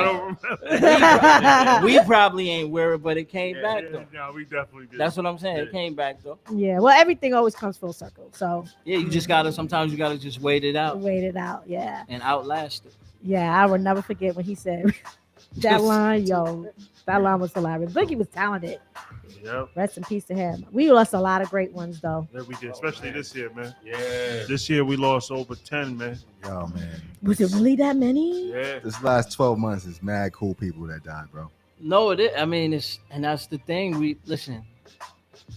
don't back. remember. We probably ain't wear it, but it came back though. No, we definitely did. That's what I'm saying. It came back though. Yeah, well, everything always comes full circle. So Yeah, you just sometimes you gotta just wait it out wait it out. Yeah. and outlast it. Yeah, I will never forget when he said that line. Yo, that line was hilarious. Biggie was talented. Yep. Rest in peace to him. We lost a lot of great ones though. Yeah, we did, especially this year, man. Yeah. This year we lost over 10, man. Yo, man. Was it really that many? Yeah. This last 12 months is mad cool people that died, bro. No, it is. I mean, and that's the thing. We listen,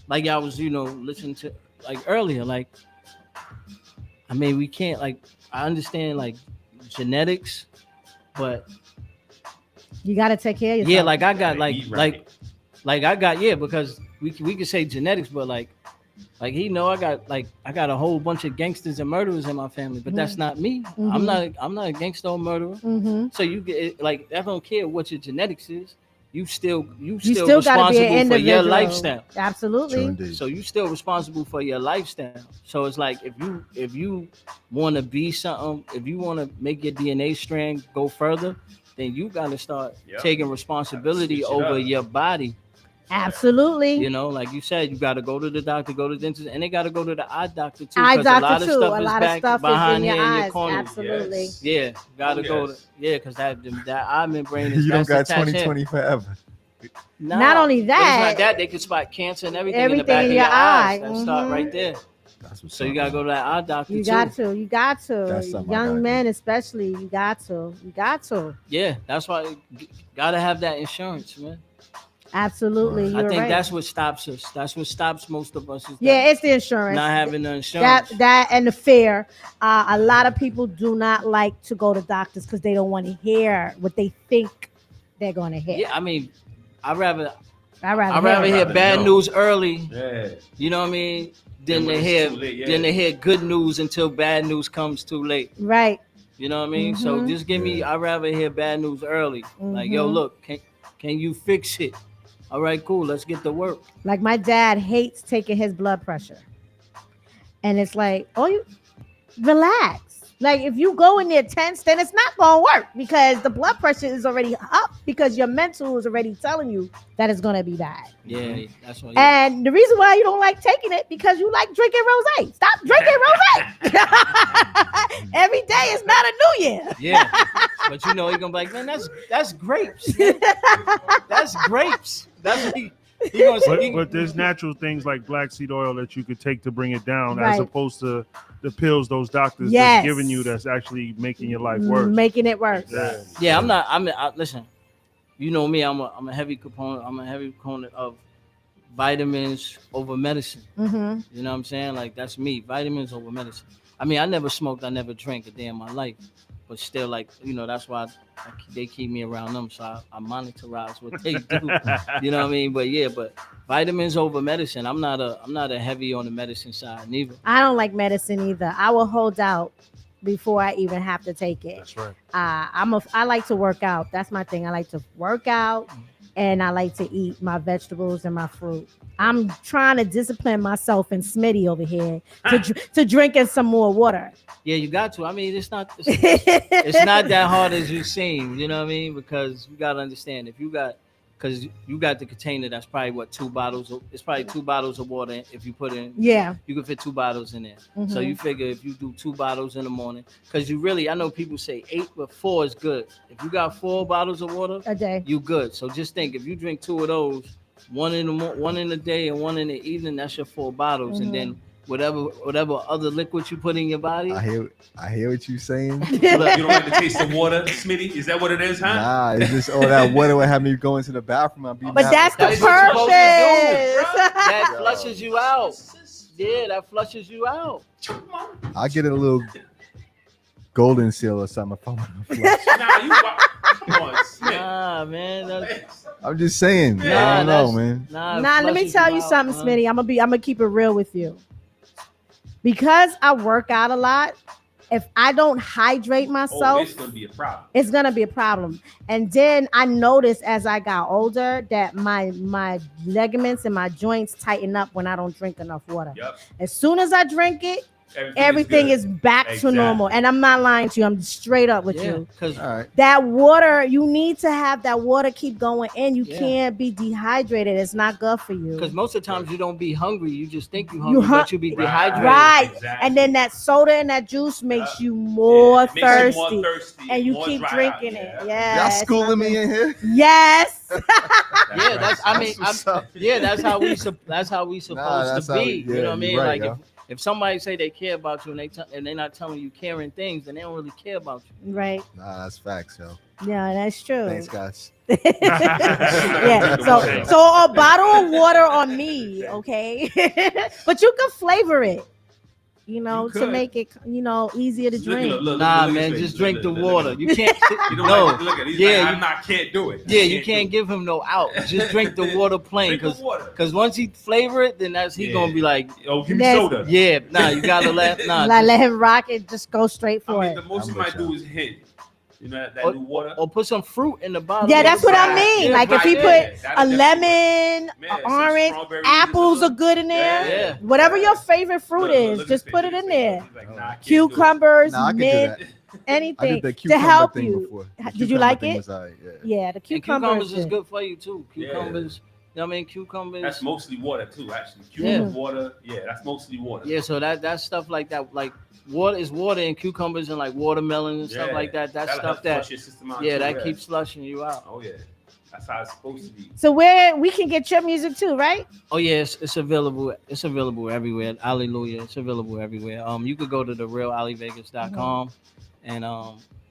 like I was, listening to like earlier. Like, I mean, we can't I understand like genetics, but You got to take care of yourself. yeah, like I got because we could say genetics, but like I got a whole bunch of gangsters and murderers in my family, but that's not me. Mhm. I'm not a gangster or murderer. Mhm. So you get like I don't care what your genetics is. You still You still got to responsible be an for individual. your lifestyle. Absolutely. So you still responsible for your lifestyle. So it's like if you want to be something, if you want to make your DNA strand go further, then you got to start Yep. taking responsibility Switch it over up. your body. Absolutely. You know, like you said, you got to go to the doctor, go to the dentist, and they got to go to the eye doctor too. Eye 'cause doctor a lot too. of stuff A is lot of back stuff is behind in your here in your eyes. cornea. Absolutely. Yes. Yeah, got to Oh, go. yes. Yeah, because that eye membrane is You don't got that's attached here. 20/20 forever. Nah, Not only but it's that- not that they can spot cancer and everything, in the Everything back in of your your eyes. eye. That start Mhm. right there. So you gotta go to that eye doctor You too. got to. You got to. That's something I Young gotta men, especially. You got to. You got to. Yeah, that's why you gotta have that insurance, man. Absolutely. I You're think right. that's what stops us. That's what stops most of us. Is Yeah, it's the insurance. not having the insurance. That and the fear. A lot of people do not like to go to doctors because they don't want to hear what they think they're going to hear. Yeah, I mean, I'd rather I'd rather hear Rather bad know. news early. Yeah. You know what I mean? Than when to it's hear too late, yeah. than to hear good news until bad news comes too late. Right. You know what I mean? So Mhm. just give me. I'd rather hear bad news early. Like, yo, Mhm. look, can you fix it? All right, cool. Let's get to work. Like my dad hates taking his blood pressure. And it's like, oh, you relax. Like if you go in there tense, then it's not gonna work because the blood pressure is already up because your mental is already telling you that it's gonna be bad. Yeah, that's what. And the reason why you don't like taking it because you like drinking rosé. Stop drinking rosé. Every day is not a new year. Yeah, but you know he's gonna be like, man, that's grapes. Man. That's grapes. That's what he gonna say. But there's natural things like black seed oil that you could take to bring it down, Right. as opposed to the pills those doctors Yes. just giving you that's actually making your life worse. Making it worse. Yeah, listen. You know me. I'm a heavy component. I'm a heavy component of vitamins over medicine. Mm-hmm. You know what I'm saying? Like that's me. Vitamins over medicine. I mean, I never smoked. I never drank a day in my life. But still, like, you know, that's why they keep me around them. So I monitorize what they do. You know what I mean? But yeah, but vitamins over medicine. I'm not a heavy on the medicine side neither. I don't like medicine either. I will hold out before I even have to take it. That's right. I like to work out. That's my thing. I like to work out and I like to eat my vegetables and my fruit. I'm trying to discipline myself and Smitty over here to drinking some more water. Yeah, you got to. I mean, it's not that hard as you seem. You know what I mean? Because you got to understand because you got the container that's probably what 2 bottles. It's probably 2 bottles of water if you put in. Yeah. You can fit 2 bottles in there. So Mhm. you figure if you do 2 bottles in the morning, because I know people say 8, but 4 is good. If you got 4 bottles of water a day, you good. So just think if you drink 2 of those, one in the day and 1 in the evening, that's your 4 bottles, and then whatever other liquid you put in your body. I hear what you're saying. You don't like the taste of water, Smitty? Is that what it is, huh? Nah, it's just all that water would have me go into the bathroom. I'll be But that's the That's what you're supposed to do, purpose. That flushes you out. Yeah, that flushes you out. I'll get a little golden seal or something if I want to flush. Come on, Smith. Nah, man. I'm just saying. Nah, I don't know, that's- man. Nah, Let me flushes tell you out, something, man. Smitty. I'm gonna keep it real with you. Because I work out a lot, if I don't hydrate myself, it's gonna be a problem. it's gonna be a problem. And then I noticed as I got older that my ligaments and my joints tighten up when I don't drink enough water. Yep. As soon as I drink it, everything is back to Exactly. normal. And I'm not lying to you. I'm straight up with you. Because That water, you need to have that water keep going in. You Yeah. can't be dehydrated. It's not good for you. most of the times you don't be hungry, you just think you You hungry, hun- but you be dehydrated. Right. And then that soda and that juice makes you more Makes you thirsty. more thirsty, And you more keep dry drinking eye, it. yeah. Yeah. Y'all it's schooling not me good. in here? Yes. Yeah, that's how we supposed that's to how be. we- You yeah, know what I mean? you're right, Like yo. if somebody say they care about you and they're not telling you caring things, then they don't really care about you. Right. Nah, that's facts, yo. Yeah, that's true. Thanks, guys. Yeah. So a bottle of water on me, okay? But you can flavor it, you know, to could. make it, you know, easier to drink. Nah, man, just drink the water. You can't. You don't No, like, look at it. He's yeah, like, can't do it. yeah, you can't give him no out. Just drink the water plain, Drink the water. because once he flavor it, then he gonna be like, oh, give me That's- soda. Yeah, nah, you gotta let Let him rock it. Just go straight for it. The most you might do is hint. You know that new water. or put some fruit in the bottle. Yeah, that's what I Right. mean. Yeah, like if right he there. put That'll a definitely lemon, Yeah, an some orange, strawberries apples are good in there. Yeah. Whatever your favorite fruit is, just put it in there. Cucumbers, mint. anything the to cucumber help thing you. before. The Did you like cucumber thing it? was all right, yeah. Yeah, the And cucumber cucumbers is is good. good for you too. Cucumbers, you know what I mean? Cucumbers. That's mostly water too, actually. Yeah. Cucumber water. Yeah, that's mostly water. Yeah, so that's stuff like that, like water is water and cucumbers and like watermelon and stuff Yeah. like that. That's That'll stuff help that flush your system out yeah, too, that yeah. keeps flushing you out. Oh yeah, that's how it's supposed to be. So where we can get your music too, right? Oh yeah, it's available. It's available everywhere. Hallelujah, it's available everywhere. You could go to the realalivegas.com and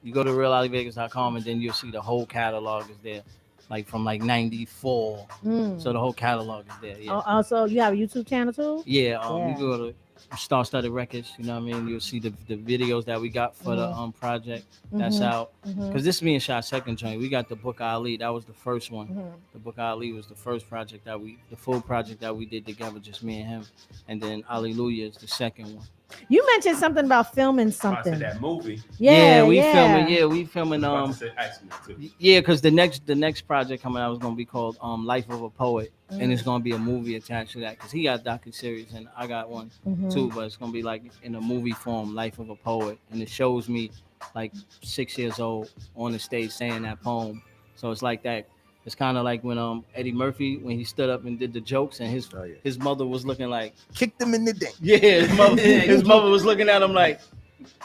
you go to realalivegas.com and then you'll see the whole catalog is there, like from like '94. Mm. So the whole catalog is there. Yeah. Also, you have a YouTube channel too? Yeah, you go to Star Studded Records, you know what I mean? You'll see the videos that we got for the project that's Mhm. out. Mhm. Because this is me and Shot's second joint. We got the Book of Ali. That was the first one. Mhm. The Book of Ali was the first project the full project that we did together, just me and him. And then Hallelujah is the second one. You mentioned something about filming I said something. that movie. We filming. Yeah, we filming. I was about to say Iceman, too. Yeah, because the next project coming out is gonna be called Life of a Poet, and it's gonna be a movie attached to that. Because he got docuseries and I got one Mhm. too, but it's gonna be like in a movie form, Life of a Poet, and it shows me like 6 years old on the stage saying that poem. So it's like that. It's kind of like when Eddie Murphy when he stood up and did the jokes and his mother was looking like kicked him in the dick. Yeah, his mother was looking at him like,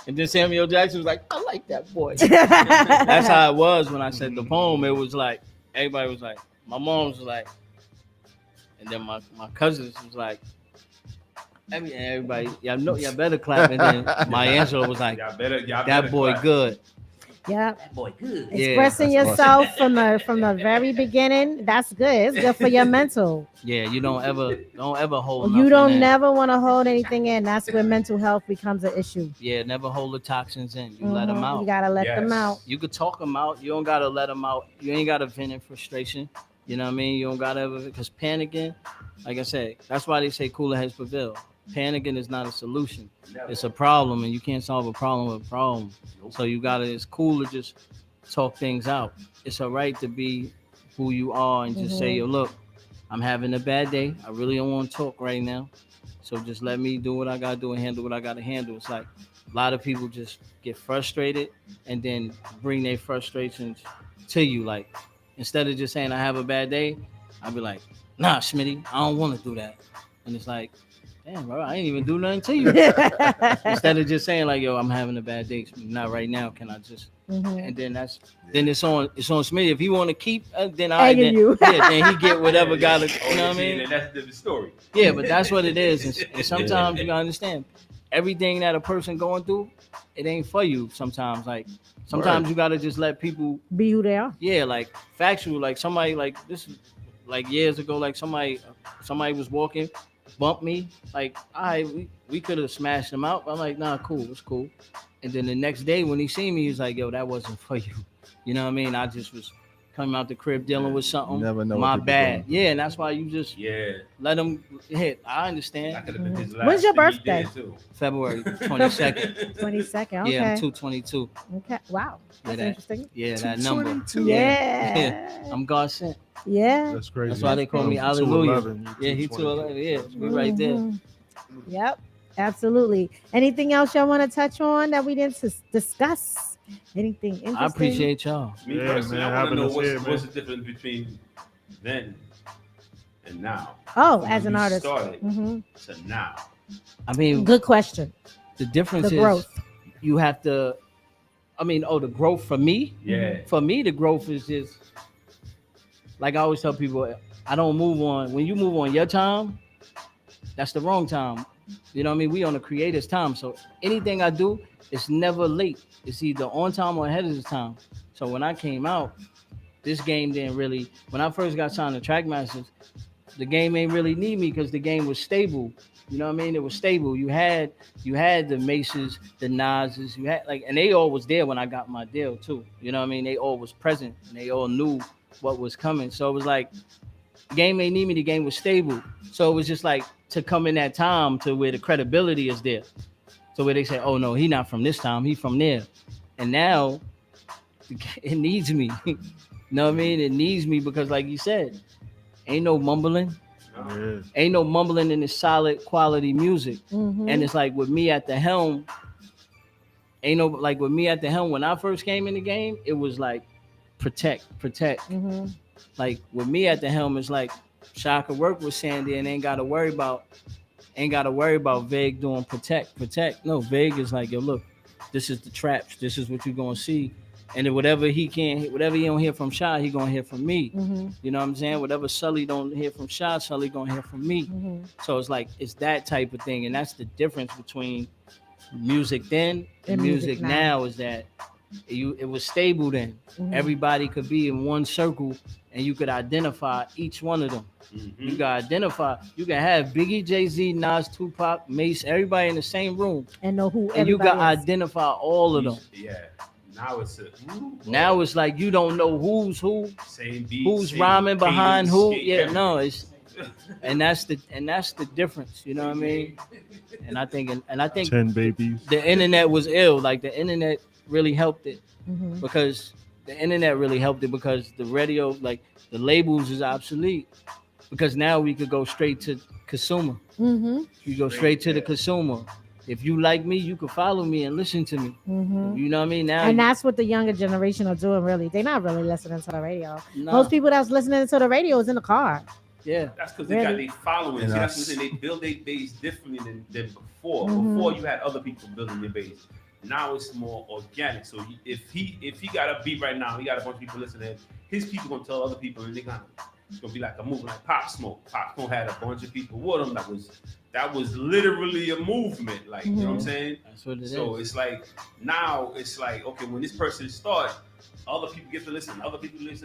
and then Samuel Jackson was like, I like that boy. That's how it was when I said the poem. It was like everybody was like, my mom was like, and then my cousins was like, everybody, y'all better clap. And then my Angela was like, y'all that better boy clap. good. Yeah. That boy good. Expressing yourself from the very beginning, that's good. It's good for your mental. Yeah, you don't ever hold. You nothing don't in. never want to hold anything in. That's where mental health becomes an issue. Yeah, never hold the toxins in. You let them Mhm. out. You gotta let them out. You could talk them out. You don't gotta let them out. You ain't gotta vent in frustration. You know what I mean? You don't gotta ever because panicking, like I said, that's why they say cooler heads prevail. Panicking is not a solution. It's a problem, and you can't solve a problem with a problem. So you gotta. It's cool to just talk things out. It's all right to be who you are and just say, Mhm. yo, look, I'm having a bad day. I really don't want to talk right now. So just let me do what I gotta do and handle what I gotta handle. It's like a lot of people just get frustrated and then bring their frustrations to you. Like instead of just saying I have a bad day, I'd be like, nah, Schmitty, I don't want to do that. And it's like, damn, bro, I ain't even do nothing to you. Instead of just saying like, yo, I'm having a bad day, not right now. Can I just? And then then it's on Smitty. If he want to keep, then I Egging you. then he get whatever got to. You know what I mean? And that's a different story. Yeah, but that's what it is. And sometimes you gotta understand everything that a person going through, it ain't for you. Sometimes, like sometimes you gotta just let people be who they are. Yeah, like factual. Like somebody like this, like years ago, like somebody was walking, bumped me. Like we could have smashed him out. But I'm like, nah, cool, it's cool. And then the next day when he seen me, he was like, yo, that wasn't for you. You know what I mean? I just was coming out the crib dealing with something. You never know what My people bad. Yeah, and that's why you just let him hit. I understand. That could have been his last When's your thing he birthday? did, too. February 22nd. 22nd. Okay. Yeah, I'm 222. Okay. Wow. That's interesting. Yeah, that number. 222. Yeah. I'm God sent. Yeah. That's crazy. That's why they call me From Hallelujah. 211, Yeah, he 211. Yeah, we right there. Mhm. Yep. Absolutely. Anything else y'all want to touch on that we didn't discuss? Anything interesting? I appreciate y'all. Me Yeah, personally, man, I want to having know us what's, here, what's man. the difference between then and now. Oh, From as when an we artist. started Mhm. to now. I mean, Good question. the difference The is growth. you have to. I mean, the growth for me. Yeah. For me, the growth is just like I always tell people. I don't move on when you move on your time. That's the wrong time. You know what I mean? We on the creator's time. So anything I do, it's never late. It's either on time or ahead of the time. So when I came out, this game didn't really. When I first got signed to Trackmasters, the game ain't really need me because the game was stable. You know what I mean? It was stable. You had the Maces, the Nas's, you had and they all was there when I got my deal too. You know what I mean? They all was present and they all knew what was coming. So it was like the game ain't need me, the game was stable. So it was just like to come in that time to where the credibility is there. So where they say, oh no, he not from this time, he from there. And now it needs me. You know what I mean? It needs me because like you said, ain't no mumbling. Yeah. Ain't no mumbling in this solid quality music. Mhm. And it's like with me at the helm, ain't no like with me at the helm when I first came in the game, it was like protect. Like with me at the helm, it's like Shaka work with Sandy and ain't gotta worry about Vig doing protect. No, Vig is like, yo, look, this is the traps, this is what you're gonna see. And then whatever he don't hear from Shy, he gonna hear from me. You know what I'm saying? Whatever Sully don't hear from Shy, Sully gonna hear from me. So it's like it's that type of thing, and that's the difference between music then and music now is that it was stable then. Everybody could be in one circle, and you could identify each one of them. You can have Biggie, Jay-Z, Nas, Tupac, Mace, everybody in the same room, and know who. And you can identify all of them. Yeah. Now It's like you don't know who's who, same beat, who's same rhyming behind who. cadence, And that's the difference. You know what I mean? And I think 10 babies. The internet was ill. Like the internet really helped it because the radio, like the labels, is obsolete because now we could go straight to consumer. You go straight to the consumer. If you like me, you can follow me and listen to me. You know what I mean? Now, and that's what the younger generation are doing. Really, they're not really listening to the radio. Nah. Most people that's listening to the radio is in the car. Yeah, that's because they got their following. See, that's what I'm saying. They build their base differently than before. Before you had other people building their base. Now it's more organic. So if he got a beat right now, he got a bunch of people listening. His people gonna tell other people, and it's gonna be like a movement like Pop Smoke. Pop Smoke had a bunch of people with him. That was literally a movement. Like you know what I'm saying? That's what it is. So it's like now it's like, okay, when this person starts, other people get to listen,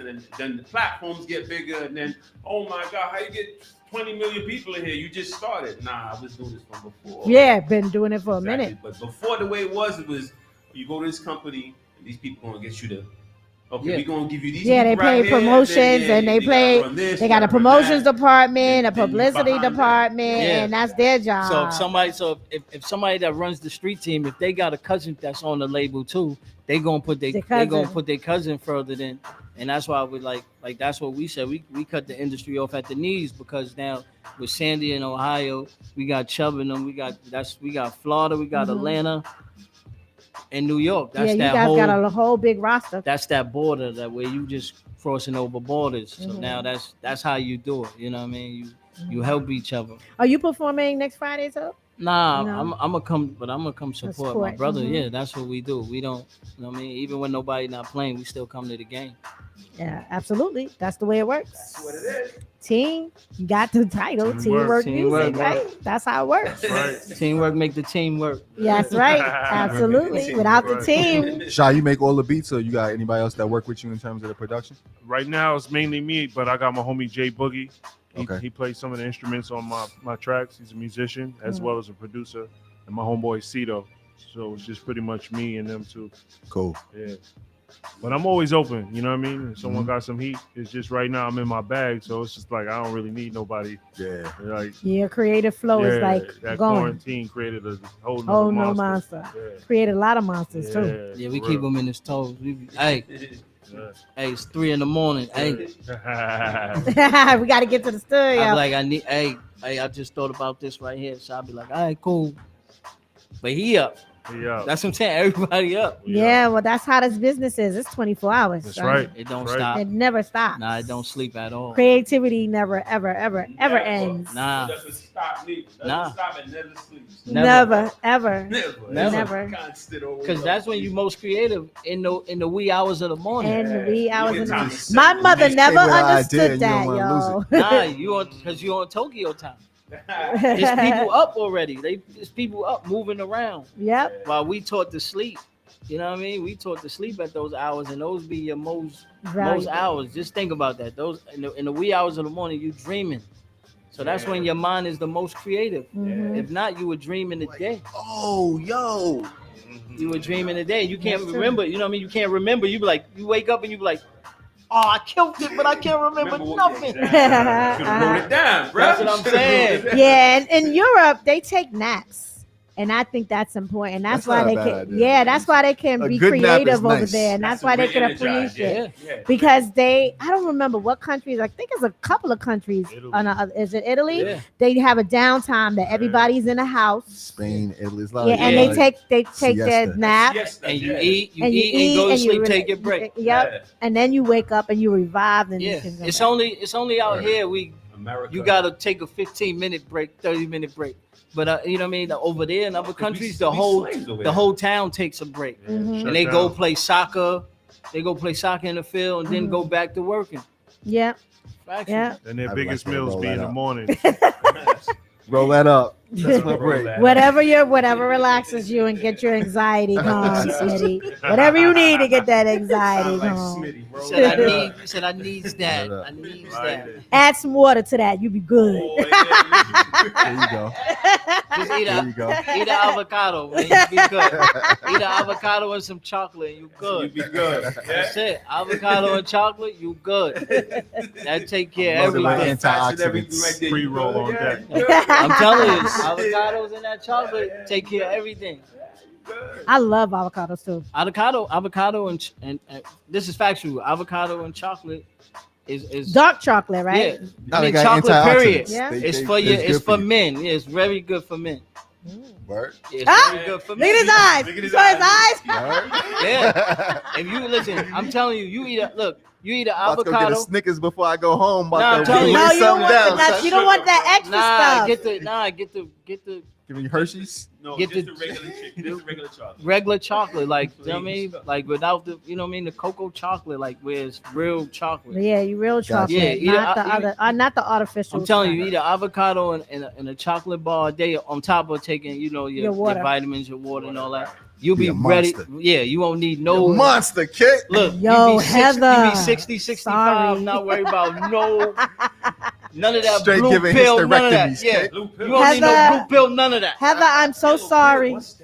and then the platforms get bigger, and then, oh my God, how you get 20 million people in here? You just started. Nah, I was doing this from before. Yeah, been doing it for a minute. But before, the way it was you go to this company, and these people gonna get you to, okay, we're gonna give you these. Yeah, they pay promotions, and they got a promotions department, a publicity department, and that's their job. So if somebody that runs the street team, if they got a cousin that's on the label too, they gonna put their cousin further than, and that's why we like that's what we said. We cut the industry off at the knees because now with Sandy in Ohio, we got Chubb in them, we got Florida, we got Atlanta. In New York, that's you guys got a whole big roster. That's that border that way you just crossing over borders. So now that's how you do it. You know what I mean? You help each other. Are you performing next Friday too? Nah, no. I'm gonna come support my brother. Yeah, that's what we do. We don't, you know what I mean? Even when nobody not playing, we still come to the game. Yeah, absolutely. That's the way it works. That's what it is. Team, you got the title, teamwork music, right? That's how it works. Right. Teamwork make the team work. That's right. Absolutely. Without the team. Shy, you make all the beats, or you got anybody else that work with you in terms of the production? Right now, it's mainly me, but I got my homie Jay Boogie. He plays some of the instruments on my tracks. He's a musician as well as a producer, and my homeboy Cito. So it's just pretty much me and them two. Cool. Yeah. But I'm always open, you know what I mean? If someone got some heat, it's just right now I'm in my bag, so it's just like I don't really need nobody. Yeah. Like creative flow is like that going. Quarantine created a whole new monster. Yeah. Created a lot of monsters too. Yeah, we keep them in his toes. Hey, it's 3 a.m. Hey, we got to get to the studio. I'm like, I just thought about this right here. So I'll be like, all right, cool. But he up. That's what I'm saying. Everybody up. Yeah, well, that's how this business is. It's 24 hours. That's right. It don't stop. It never stops. Nah, it don't sleep at all. Creativity never, ever ends. Nah. It doesn't stop me. Stop and never sleeps. Never, ever. Never. Because that's when you're most creative in the wee hours of the morning. In the wee hours of the morning. My mother never understood that, yo. Nah, because you're on Tokyo time. There's people up already. There's people up moving around. Yep. While we taught to sleep. You know what I mean? We taught to sleep at those hours, and those be your most hours. Just think about that. Those in the wee hours of the morning, you dreaming. So that's when your mind is the most creative. If not, you would dream in the day. Oh, yo. You would dream in the day. You can't remember. You know what I mean? You can't remember. You be like, you wake up and you be like, oh, I killed it, but I can't remember nothing. Wrote it down, bro. That's what I'm saying. Yeah, and in Europe, they take naps. And I think that's important. And that's That's why not a they bad can, idea. yeah, that's why they can A be good nap is creative over nice. there. And that's a why they great can energize, appreciate yeah. because I don't remember what countries. I think it's a couple of countries. Is it Italy? Yeah. They have a downtime that everybody's in the house. Spain, Italy's Yeah, and they take their siesta. nap. And you eat, and go to sleep, take your break. Yep. And then you wake up and you revived and you Yeah, can go it's back. only out here America. you gotta take a 15-minute break, 30-minute break. But you know what I mean? Over there in other countries, the whole town takes a break, Mhm. and they go play soccer. They go play soccer in the field, and then go back to working. Yeah. Facts. Yeah. And their I biggest like to meals roll be that in the up. morning. Roll that up. That's my break. Whatever relaxes you and get your anxiety gone, Smitty. Whatever you need to get that anxiety gone. He said I needs that. I needs that. Add some water to that, you be good. There you go. Just There you go. eat an avocado, man. You be good. Eat an avocado and some chocolate, and you good. You be good. That's it. Avocado and chocolate, you good. That take care of Loaded with everything. antioxidants. Pre-roll on deck. I'm telling you, avocados and that chocolate take care of everything. I love avocados too. Avocado and this is factual. Avocado and chocolate is Dark chocolate, right? Yeah, Now I they mean got chocolate. Period. antioxidants. Yeah. It's They- for you. it's It's good for you. men. Yeah, it's very good for men. Word. It's Ah, very good for Look men. at his eyes. Look at his You saw his eyes? Yeah. If you listen, I'm telling you, you eat a About to go get a avocado. Snickers before I go home. Nah, About I'm to telling you. lay No, you don't something want down. that. You don't want that extra stuff. Get the Give me Hershey's. No, Get just the- the regular chocolate. regular chocolate, like you know what I mean, like without the you know what I mean, the cocoa chocolate, like where it's real chocolate. Yeah, you real chocolate, Yeah, eat not a- the other, not the artificial. I'm telling you, stuff. eat an avocado and a chocolate bar a day on top of taking, you know, Your your water. vitamins, your water, and all that. You'll Be be a ready. monster. Yeah, you won't need no Monster kid. Look, Yo, you be 60, Heather. you be 60, 65, Sorry. not worry about none of that Straight blue giving pill, none of that. hysterectomies, Yeah, kid. you don't need no Heather. blue pill, none of that. Heather, I'm so sorry. What's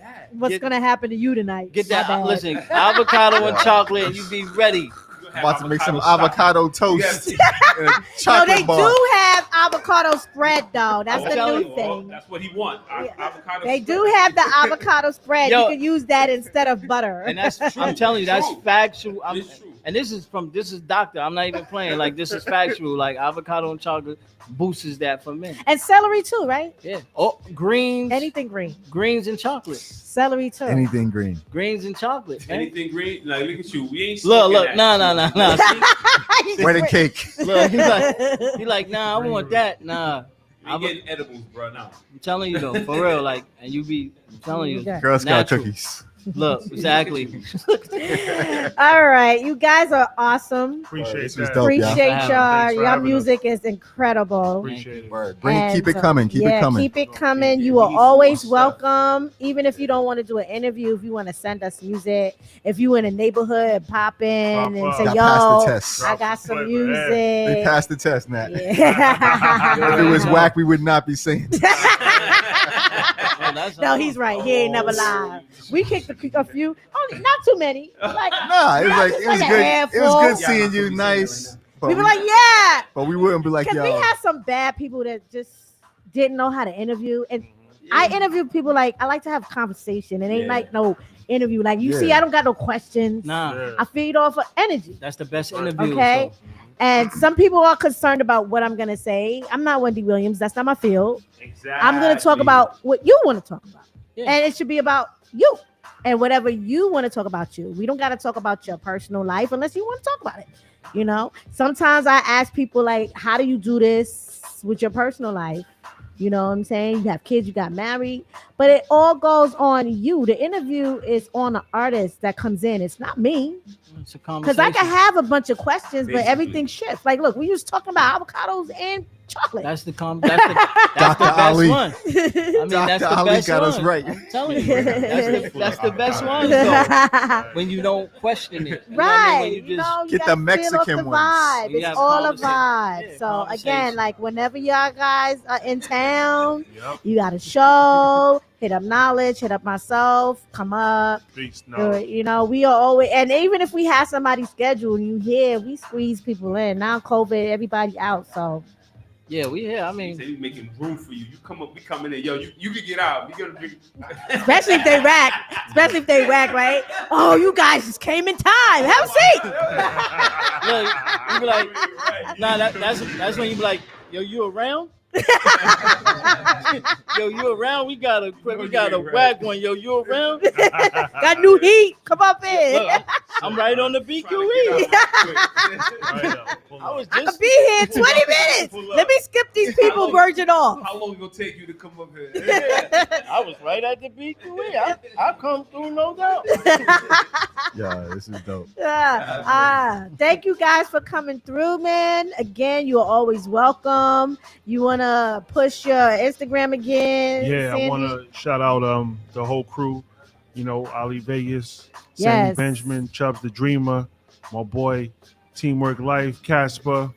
Get- gonna happen to you tonight? Get My that, bad. listen, avocado and chocolate, and you be ready. About to make some avocado toast and a No, chocolate they bar. do have avocado spread though. That's I'm the telling new you, thing. That's what he want. Avocado. They do have the avocado spread. Yo. You can use that instead of butter. And that's I'm telling you, that's True. factual. It's true. And this is doctor. I'm not even playing. Like this is factual. Like avocado and chocolate boosts that for men. And celery too, right? Yeah. Oh, greens. Anything green. Greens and chocolate. Celery too. Anything green. Greens and chocolate. Man. Anything green? Like look at you. We ain't Look, smoking look, that. nah. See? Wedding cake. Look, he like, nah, I want that. Nah. We ain't getting edibles, bro. Now. I'm telling you though, for real. Like, and you be I'm telling you. Okay. Girl Scout natural. cookies. Look, exactly. All right, you guys are awesome. Appreciate This was that. dope, y'all. Appreciate Thanks y'all. Your having us. music is incredible. Appreciate it. Word. Bring, And, keep it coming. Keep yeah, it coming. Keep it coming. You are always welcome. Even if you don't want to do an interview, if you want to send us music, if you in a neighborhood, pop in and say, Got "Yo, past the test. I got some Flavor, yeah. They music." passed the test, Nat. Yeah. If it was whack, we would not be saying it. Oh, that's No, he's right. He ain't never lied. We kicked a few, not too many. Like, Nah, it was like it was like a good. It handful. was good Yeah, seeing that's you. what we Nice. But we were we- like, yeah, but we wouldn't be like, because we yo. had some bad people that just didn't know how to interview, and I interview people like I like to have conversation. It ain't Yeah. like no interview. Like you Yeah. see, I don't got no questions. Nah, Yeah. I feed off of energy. that's the best interview. Okay. So. And some people are concerned about what I'm gonna say. I'm not Wendy Williams. That's not my field. Exactly. I'm gonna talk about what you want to talk about, Yeah. and it should be about you and whatever you want to talk about. You. We don't got to talk about your personal life unless you want to talk about it. You know. Sometimes I ask people like, "How do you do this with your personal life?" You know what I'm saying? You have kids, you got married, but it all goes on you. The interview is on the artist that comes in. It's not me. It's a Because conversation. I can have a bunch of questions, but Basically. everything shifts. Like, look, we was talking about avocados and chocolate. That's the that's the Dr. best Ali. one. I mean, that's Dr. the Ali best got one. us right. I'm telling you, that's the best one. though. When you don't question it, you know what I mean? Right. When You you just know, you Get gotta the feel off Mexican the ones. vibe. You It's have all a conversation. vibe. Yeah, So conversation. again, like whenever y'all guys are in town, Yep. you got a show, hit up Knowledge, hit up myself, come up. Peace. Do No. it. You know, we are always, and even if we have somebody scheduled, you hear we squeeze people in. Now COVID, everybody out. So Yeah, we here. I He mean, said we making room for you. You come up, we coming in. Yo, you can get out. You gotta drink. Especially if they rack. Especially if they rack, right? Oh, you guys just came in time. Have a seat. look, you be like, nah, that's when you be like, yo, you around? Yo, you around? We got a whack one. Yo, you around? Got new heat. Come up in. Look, I'm right on the BQE. I could be here 20 minutes. Let me skip these people virgin off. How long it gonna take you to come up here? I was right at the BQE. I come through, no doubt. Yeah, this is dope. Thank you guys for coming through, man. Again, you're always welcome. You want to push your Instagram again? Yeah, Sandy? I want to shout out the whole crew. You know, Ali Vegas, Yes. Sandy Benjamin, Chubbs the Dreamer, my boy, Teamwork Life, Casper,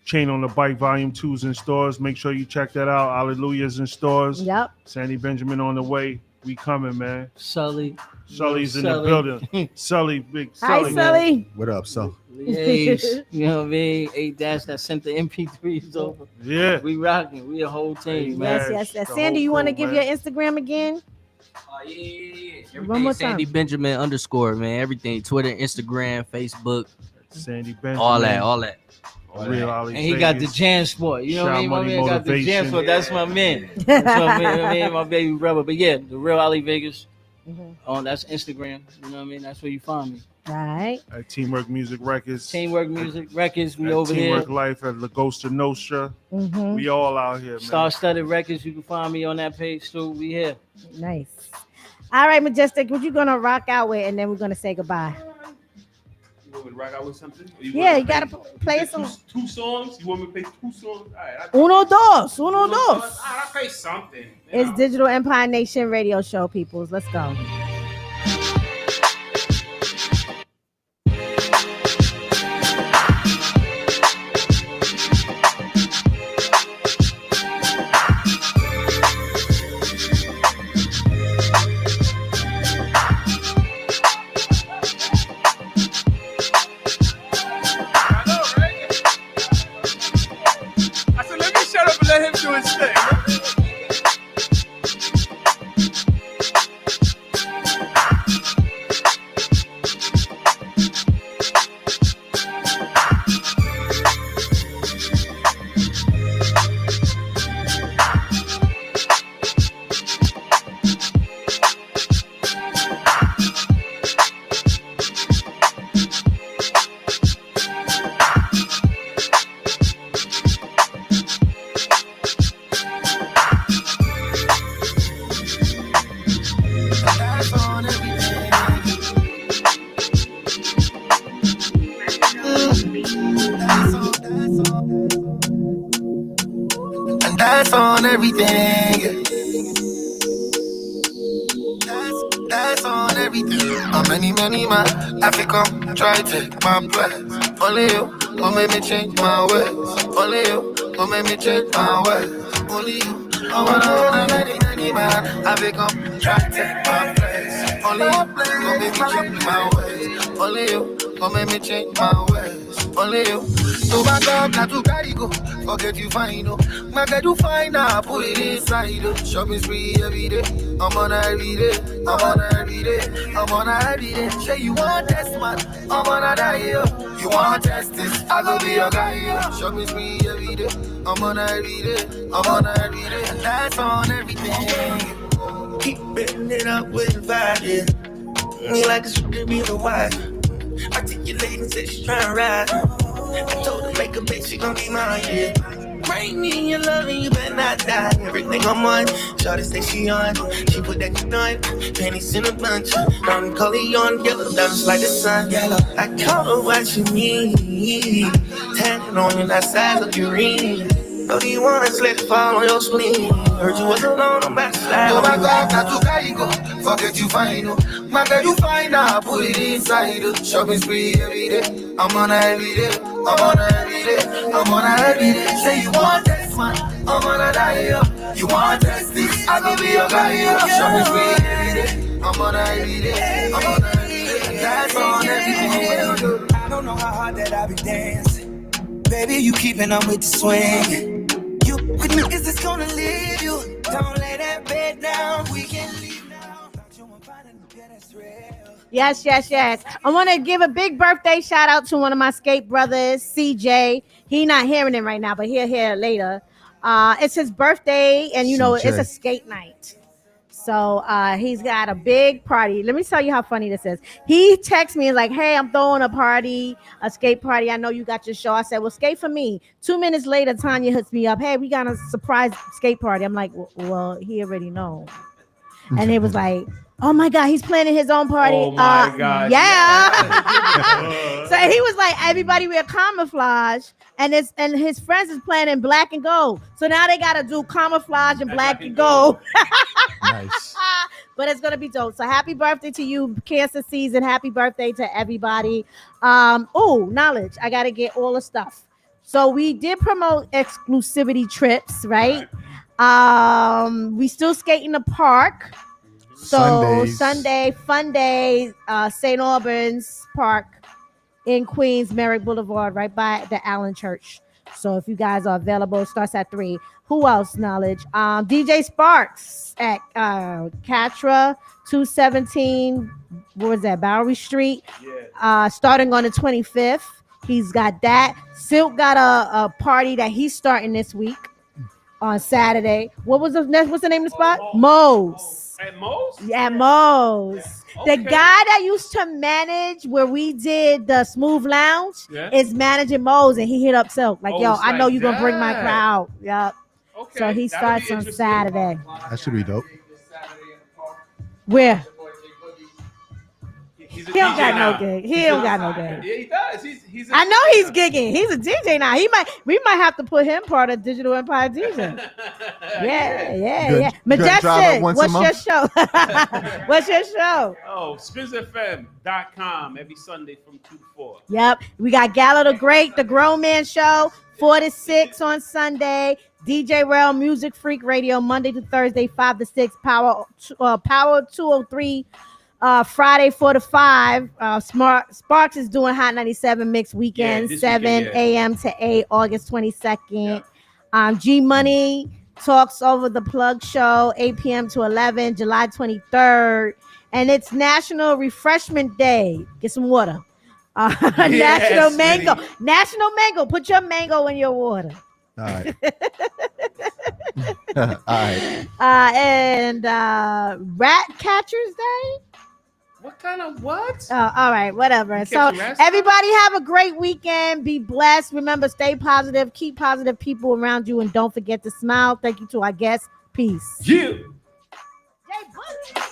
Chain on the Bike Volume 2's in stores. Make sure you check that out. Hallelujah's in stores. Yep. Sandy Benjamin on the way. We coming, man. Sully's in the building. Sully, big Hi, Sully. Sully. Man. What up, so? Liège, you know what I mean? 8- that sent the MP3s over. Yeah. We rocking. We a whole team, man. Yes. Sandy, you want to give your Instagram again? One more time. Sandy Benjamin _ man. Everything. Twitter, Instagram, Facebook. Sandy Benjamin. All that. Real Ali And he got the Jan Sport. You know what I mean? My man got the Jan Sport. That's my man. That's my man, my baby brother. But yeah, the real Ali Vegas. That's Instagram. You know what I mean? That's where you find me. Right. At Teamwork Music Records. Teamwork Music Records. We at over Teamwork here. Life at La Costa Nostra. Mhm. We all out here, man. Star Studded Records. You can find me on that page too. We here. Nice. All right, Majestic, what you gonna rock out with, and then we're gonna say goodbye. You want me to rock out with something? Or Yeah, want you gotta play a two- song. Two songs? You want me to play 2 songs? All right. Uno, dos. I'll play something. It's Digital Empire Nation radio show, peoples. Let's go. I said, let me shut up and let him do his thing. And that's on everything. That's on everything. How many man I fi come try take my place. Only you will make me change my ways. Only you will make me change my ways. Only you. I wanna many man I fi come try take my place. Only you will make me change my ways. Only you will make me change my ways. Only you. To back up, not to carry go. Forget you fine, oh. My guy do fine now, put it inside, oh. Shopping spree every day. I'm on every day. I'm on every day. I'm on every day. Say you want test, man. I'm on a die, oh. You want test this? I go be your guy, oh. Shopping spree every day. I'm on every day. I'm on every day. And that's on everything. Keep betting it up with vibe, yeah. Me like a script, be the wife. Articulating, said she's trying to ride. I told her make a bitch, she gon' be mine, yeah. Bring me in your love and you better not die. Everything I'm on, shawty say she on. She put that shit on, panties in a bunch. Brown color on, yellow dance like the sun. Yellow, I call her what you need. Tagging on your outside of your ring. Oh, do you wanna slip fall on your spleen? Heard you was alone, I'm backslide. Oh my God, not too high you go. Forget you fine, oh. My girl, you fine now, put it inside, oh. Shopping spree every day. I'm on every day. I'm on every day. I'm on every day. Say you want this, man. I'm on a diet. You want this? I go be your guy. Shopping spree every day. I'm on every day. I'm on every day. That's on everything. I don't know how hard that I be dancing. Baby, you keeping up with the swing. Is this gonna leave you? Don't lay that bed down. We can leave now. Yes. I want to give a big birthday shout out to one of my skate brothers, CJ. He not hearing it right now, but he'll hear it later. It's his birthday, and you know, CJ. it's a skate night. So he's got a big party. Let me tell you how funny this is. He texts me like, hey, I'm throwing a party, a skate party. I know you got your show. I said, well, skate for me. 2 minutes later, Tanya hits me up. Hey, we got a surprise skate party. I'm like, well, he already know. And it was like, oh my God, he's planning his own party. Oh my God. Yeah. So he was like, everybody wear camouflage, and his friends is playing in black and gold. So now they gotta do camouflage and black and gold. Nice. But it's gonna be dope. So happy birthday to you, Cancer season. Happy birthday to everybody. Knowledge. I gotta get all the stuff. So we did promote exclusivity trips, right? We still skate in the park. So Sundays. Sunday, fun day, St. Albans Park in Queens, Merrick Boulevard, right by the Allen Church. So if you guys are available, it starts at 3. Who else? Knowledge. DJ Sparks at Catra 217. What was that? Bowery Street. Yeah. Starting on the 25th. He's got that. Silk got a party that he's starting this week on Saturday. What's the name of the spot? Moe's. At Moe's? Yeah, Moe's. Okay. The guy that used to manage where we did the Smooth Lounge is managing Moe's, and he hit up Silk. Like, yo, I know you're going to bring my crowd. Yep. Okay. So he starts on Saturday. That should be dope. Where? He's a He don't DJ got now. no gig. He don't got no gig. Yeah, he does. He's a I know he's gigging. He's a DJ now. We might have to put him part of Digital Empire DJ. Yeah. Good. You gonna Majestic, drive up once a what's your month? show? What's your show? Oh, SpizzFM.com every Sunday from 2 to 4. Yep. We got Gallo the Great, the Grown Man Show, 4 to 6 on Sunday. DJ Rel, Music Freak Radio, Monday to Thursday, 5 to 6. Power 203. Friday 4 to 5. Sparks is doing Hot 97 Mix Weekend, this 7 weekend, yeah. a.m. to 8, August 22nd. G Money talks over the Plug Show, 8 p.m. to 11, July 23rd. And it's National Refreshment Day. Get some water. National Mango. Smitty. National Mango. Put your mango in your water. All right. All right. And Rat Catchers Day. What kind of what? All right, whatever. You So catching rats? everybody have a great weekend. Be blessed. Remember, stay positive. Keep positive people around you, and don't forget to smile. Thank you to our guests. Peace. You. Jay Bush.